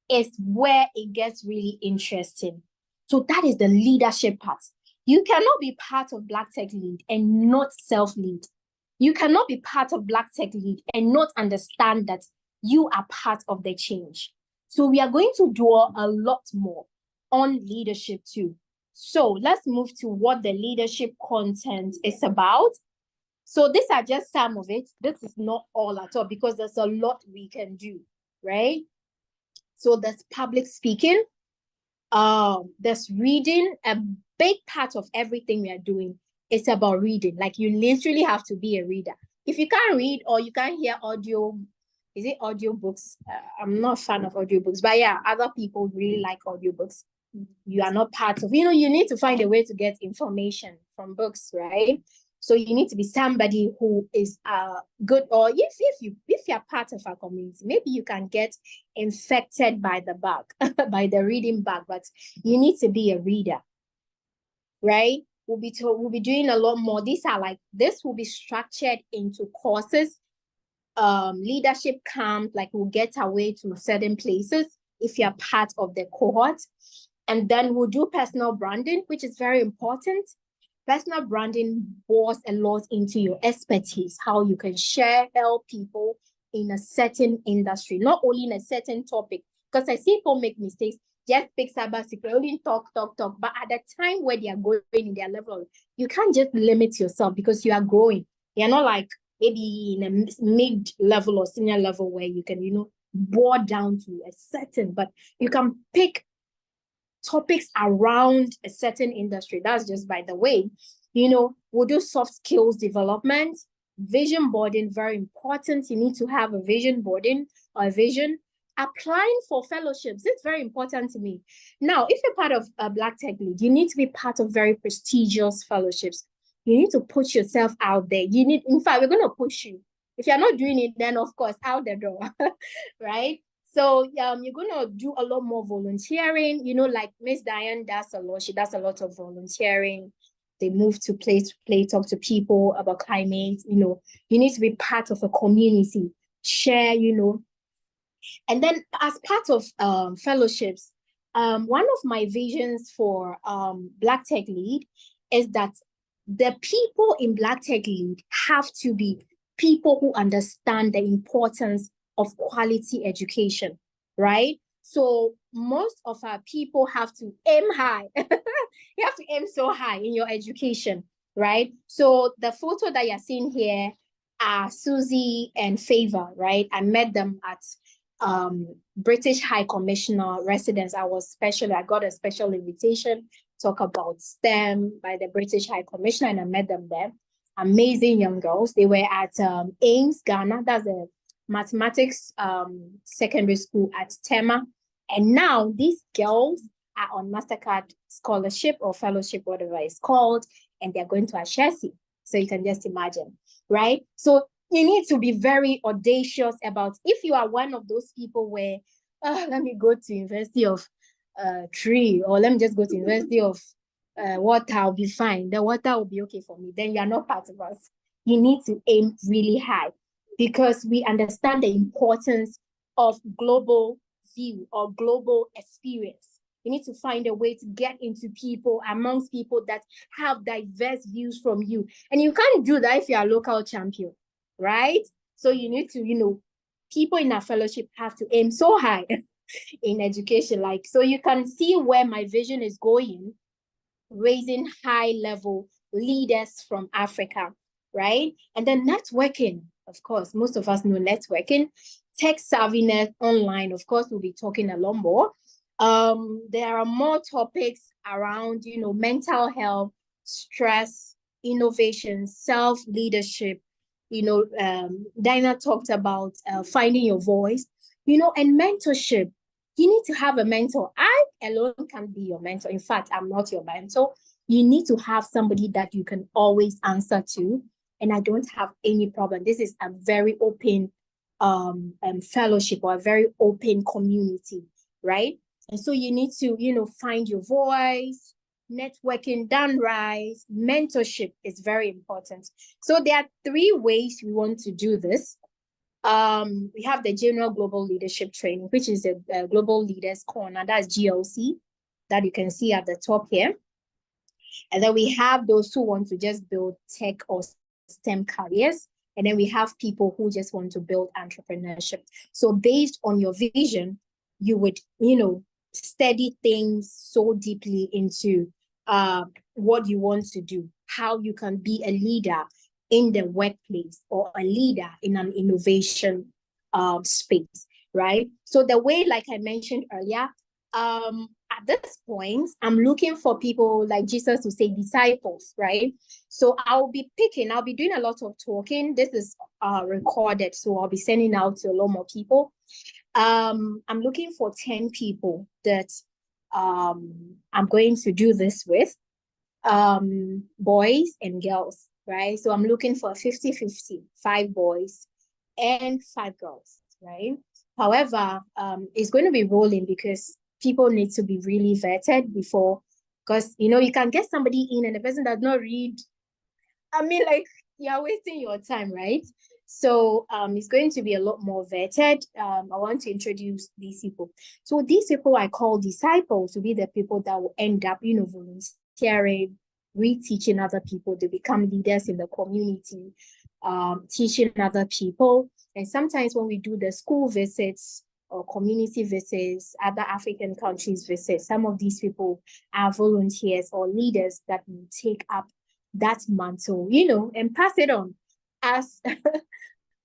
is where it gets really interesting. So that is the leadership part. You cannot be part of Black Tech Lead and not self-lead. You cannot be part of Black Tech Lead and not understand that you are part of the change. So we are going to do a lot more on leadership too. So let's move to what the leadership content is about. So these are just some of it. This is not all at all because there's a lot we can do, right? So there's public speaking, there's reading. A big part of everything we are doing is about reading. Like you literally have to be a reader. If you can't read or you can't hear audio, is it audiobooks? I'm not a fan of audiobooks, but yeah, other people really like audiobooks. You are not part of, you need to find a way to get information from books, right? So you need to be somebody who is good, or if you're part of our community, maybe you can get infected by the bug, by the reading bug, but you need to be a reader, right? We'll be doing a lot more. This will be structured into courses, leadership camp, like we'll get away to certain places if you're part of the cohort. And then we'll do personal branding, which is very important. Personal branding bores a lot into your expertise, how you can help people in a certain industry, not only in a certain topic. Because I see people make mistakes, just pick cybersecurity, only talk. But at the time where they are going in their level, you can't just limit yourself because you are growing. You're not like maybe in a mid-level or senior level where you can, bore down to a certain, but you can pick topics around a certain industry. That's just by the way. We'll do soft skills development, vision boarding, very important. You need to have a vision boarding or a vision. Applying for fellowships, it's very important to me. Now, if you're part of a Black Tech Lead, you need to be part of very prestigious fellowships. You need to put yourself out there. In fact, we're going to push you. If you're not doing it, then of course, out the door, right? So you're going to do a lot more volunteering, like Miss Diane does a lot. She does a lot of volunteering. They move to play, talk to people about climate. You need to be part of a community, share, And then as part of fellowships, one of my visions for Black Tech Lead is that the people in Black Tech Lead have to be people who understand the importance of quality education, right? So most of our people have to aim high. You have to aim so high in your education, right? So the photo that you're seeing here are Susie and Favor, right? I met them at British High Commissioner residence. I got a special invitation to talk about STEM by the British High Commissioner, and I met them there. Amazing young girls. They were at Ames, Ghana. That's a mathematics secondary school at Tema. And now these girls are on MasterCard scholarship or fellowship, whatever it's called, and they're going to Ashesi. So you can just imagine, right? So you need to be very audacious about, if you are one of those people where, let me go to University of Tree, or let me just go to University of water, I'll be fine. The water will be okay for me. Then you are not part of us. You need to aim really high because we understand the importance of global view or global experience. You need to find a way to get into people, amongst people that have diverse views from you. And you can't do that if you're a local champion, right? So you need to, people in our fellowship have to aim so high in education. So you can see where my vision is going. raising high-level leaders from Africa, right? And then networking, of course, most of us know networking. Tech savviness online, of course, we'll be talking a lot more. There are more topics around, mental health, stress, innovation, self-leadership. Dinah talked about finding your voice, and mentorship. You need to have a mentor. I alone can't be your mentor. In fact, I'm not your mentor. You need to have somebody that you can always answer to. And I don't have any problem. This is a very open fellowship, or a very open community, right? And so you need to, find your voice. Networking done right, mentorship is very important. So there are 3 ways we want to do this. We have the General Global Leadership Training, which is a Global Leaders Corner, that's GLC, that you can see at the top here. And then we have those who want to just build tech or STEM careers. And then we have people who just want to build entrepreneurship. So based on your vision, you would, study things so deeply into what you want to do, how you can be a leader in the workplace or a leader in an innovation space, right? So the way, like I mentioned earlier, at this point, I'm looking for people like Jesus to say disciples, right? So I'll be doing a lot of talking. This is recorded, so I'll be sending out to a lot more people. I'm looking for 10 people that I'm going to do this with, boys and girls, right? So I'm looking for 50-50, 5 boys and 5 girls, right? However, it's going to be rolling because people need to be really vetted before, because, you can get somebody in and the person does not read. I mean, like, you're wasting your time, right? So it's going to be a lot more vetted. I want to introduce these people. So these people I call disciples to be the people that will end up, volunteering, reteaching other people to become leaders in the community, teaching other people. And sometimes when we do the school visits or community visits, other African countries visits, some of these people are volunteers or leaders that will take up that mantle, and pass it on as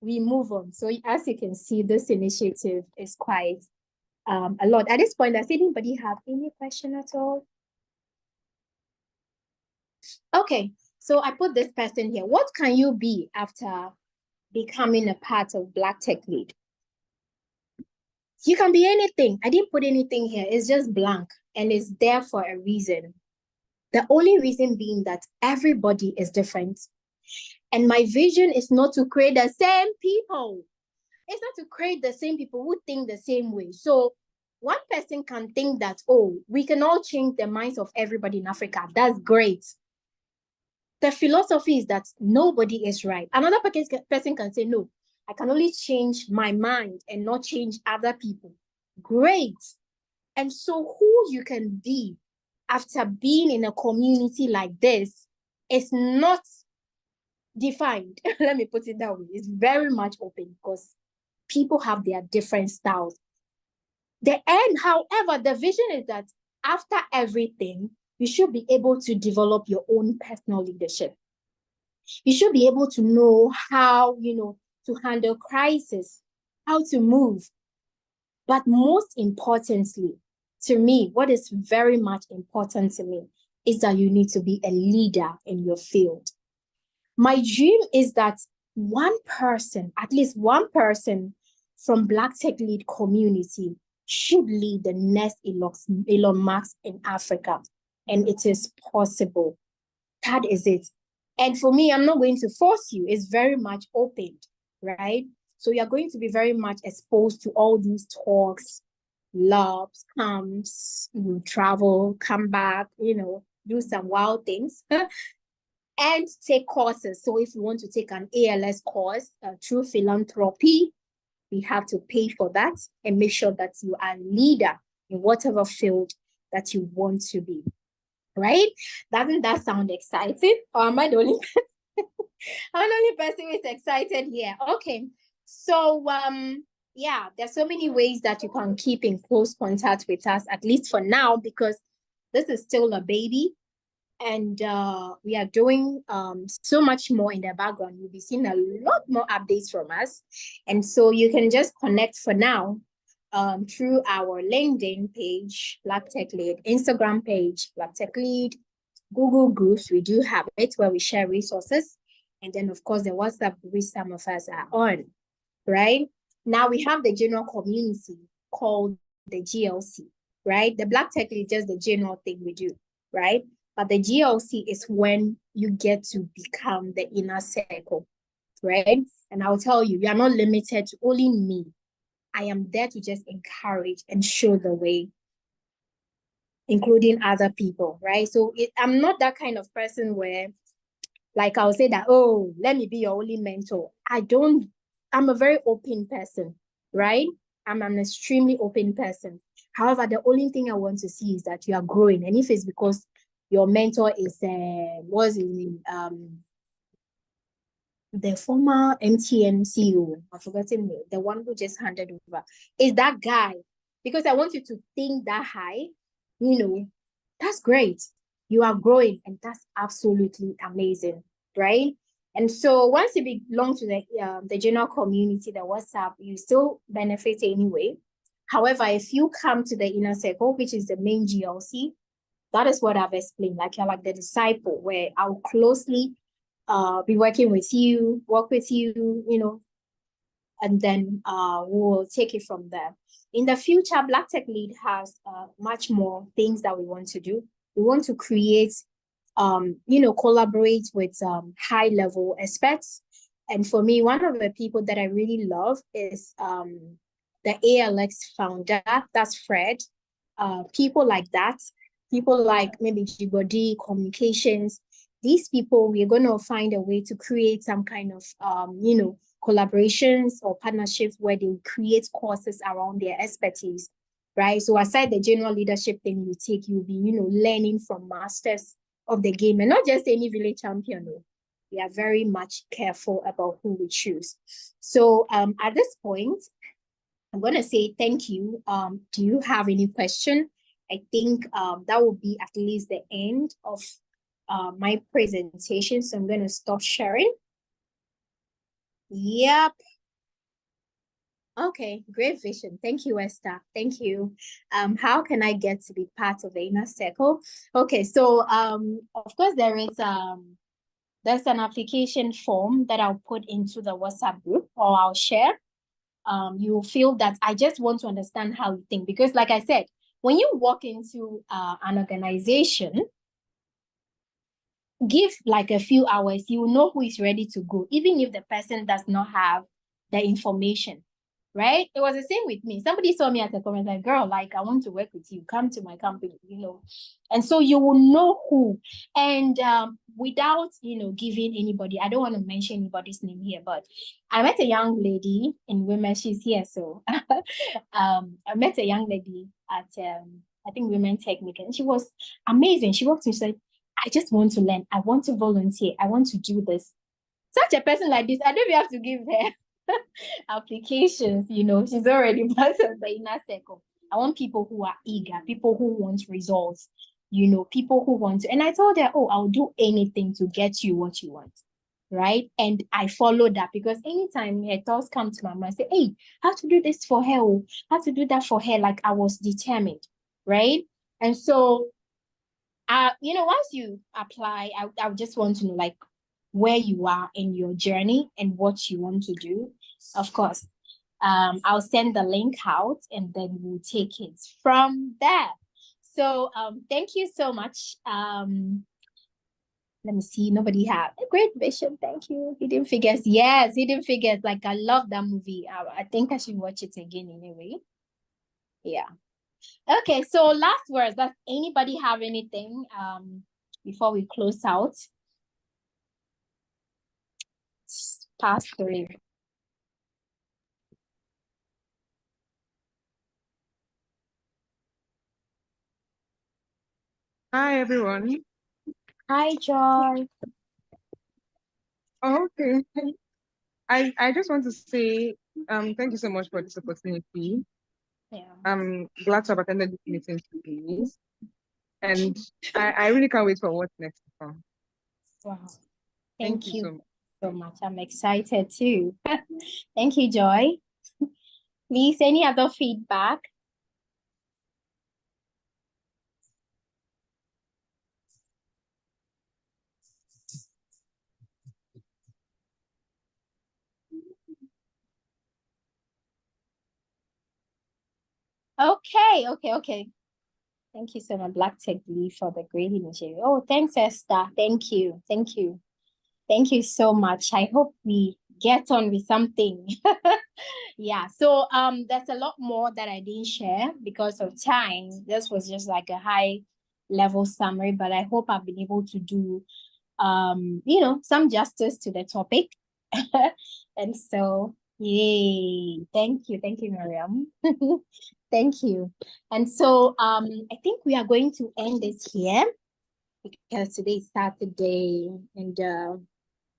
we move on. So as you can see, this initiative is quite a lot. At this point, does anybody have any question at all? Okay, so I put this person here. What can you be after becoming a part of Black Tech Lead? You can be anything. I didn't put anything here. It's just blank, and it's there for a reason. The only reason being that everybody is different. And my vision is not to create the same people. It's not to create the same people who think the same way. So one person can think that, oh, we can all change the minds of everybody in Africa. That's great. The philosophy is that nobody is right. Another person can say, no, I can only change my mind and not change other people. Great. And so who you can be after being in a community like this is not defined. Let me put it that way. It's very much open because people have their different styles. The end, however, the vision is that after everything, you should be able to develop your own personal leadership. You should be able to know how, to handle crisis, how to move. But most importantly, to me, what is very much important to me is that you need to be a leader in your field. My dream is that one person, at least one person from Black Tech Lead community should lead the next Elon Musk in Africa. And it is possible. That is it. And for me, I'm not going to force you. It's very much open, right? So you're going to be very much exposed to all these talks, labs, camps, you travel, come back, do some wild things. And take courses. So if you want to take an ALS course through philanthropy, we have to pay for that and make sure that you are a leader in whatever field that you want to be, right? Doesn't that sound exciting? Or am I the only person? I'm the only person who is excited here. Okay, so yeah, there's so many ways that you can keep in close contact with us, at least for now, because this is still a baby. And we are doing so much more in the background. You'll be seeing a lot more updates from us. And so you can just connect for now through our LinkedIn page, Black Tech Lead, Instagram page, Black Tech Lead, Google Groups. We do have it where we share resources. And then, of course, the WhatsApp group some of us are on, right? Now we have the general community called the GLC, right? The Black Tech Lead is just the general thing we do, right? But the GLC is when you get to become the inner circle, right? And I'll tell you, you are not limited to only me. I am there to just encourage and show the way, including other people, right? So I'm not that kind of person where, like, I'll say that, oh, let me be your only mentor. I'm a very open person, right? I'm an extremely open person. However, the only thing I want to see is that you are growing. And if it's because your mentor is what's his name? The former MTN CEO, I've forgotten the one who just handed over, is that guy. Because I want you to think that high, that's great. You are growing, and that's absolutely amazing, right? And so once you belong to the general community, the WhatsApp, you still benefit anyway. However, if you come to the inner circle, which is the main GLC, that is what I've explained. Like you're like the disciple, where I'll closely be working with you, work with you, and then we'll take it from there. In the future, Black Tech Lead has much more things that we want to do. We want to create, collaborate with high-level experts. And for me, one of the people that I really love is the ALX founder, that's Fred. People like that, people like maybe Jibodi Communications, these people, we're going to find a way to create some kind of, collaborations or partnerships where they create courses around their expertise, right? So aside the general leadership thing you take, you'll be, learning from masters of the game, and not just any village champion. We are very much careful about who we choose. So at this point, I'm going to say thank you. Do you have any question? I think that will be at least the end of my presentation. So I'm going to stop sharing. Yep. Okay, great vision. Thank you, Esther. Thank you. How can I get to be part of the inner circle? Okay, so of course there's an application form that I'll put into the WhatsApp group, or I'll share. You feel that I just want to understand how you think, because like I said, when you walk into an organization, give like a few hours, you will know who is ready to go, even if the person does not have the information, right? It was the same with me. Somebody saw me at the conference, like, girl, like, I want to work with you, come to my company, and so you will know who. And without giving anybody, I don't want to mention anybody's name here, but I met a young lady in Women, she's here, so I met a young lady at I think Women Technique, and she was amazing. She walked in, she said, I just want to learn. I want to volunteer. I want to do this. Such a person like this, I don't even have to give her applications, she's already part of the inner circle. I want people who are eager, people who want results, people who want to. And I told her, oh, I'll do anything to get you what you want, right? And I followed that, because anytime her thoughts come to my mind, I say, hey, how to do this for her, how to do that for her, like I was determined, right? And so once you apply, I just want to know like where you are in your journey and what you want to do. Of course, I'll send the link out, and then we'll take it from there. So thank you so much. Let me see. Nobody had a great vision. Thank you. Hidden Figures. Yes, Hidden Figures. Like, I love that movie. I think I should watch it again anyway. Yeah. Okay, so last words. Does anybody have anything before we close out? Past 3. Hi, everyone. Hi, Joy. Oh, okay. I just want to say thank you so much for this opportunity. Yeah. I'm glad to have attended this meeting today. And I really can't wait for what's next to come. Wow. Thank Thank you you so much. so much. I'm excited too. Thank you, Joy. Please, any other feedback? Okay. Thank you so much, Black Tech Lead, for the great initiative. Oh, thanks, Esther. Thank you. Thank you. Thank you so much. I hope we get on with something. Yeah, so there's a lot more that I didn't share because of time. This was just like a high level summary, but I hope I've been able to do some justice to the topic. And so, yay. Thank you, Miriam. Thank you. And so I think we are going to end this here because today is Saturday and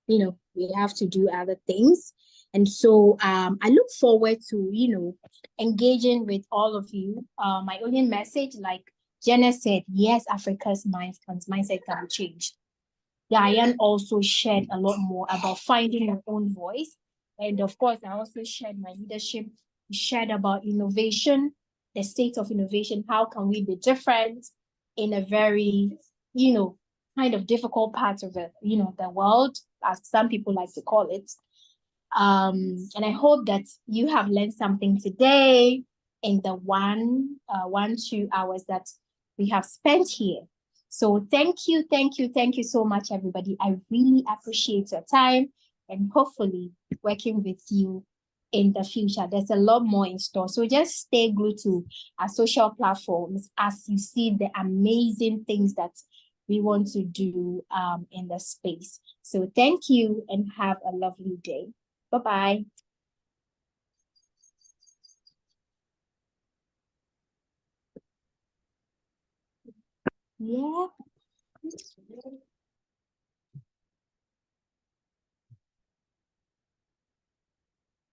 we have to do other things. And so I look forward to, engaging with all of you. My only message, like Jenna said, yes, Africa's mindset can be changed. Diane also shared a lot more about finding your own voice. And of course, I also shared my leadership, shared about innovation, the state of innovation. How can we be different in a very, kind of difficult part of the world, as some people like to call it. And I hope that you have learned something today in the 2 hours that we have spent here. So thank you so much, everybody. I really appreciate your time and hopefully working with you in the future. There's a lot more in store. So just stay glued to our social platforms as you see the amazing things that we want to do in the space. So thank you and have a lovely day. Bye-bye. Yeah.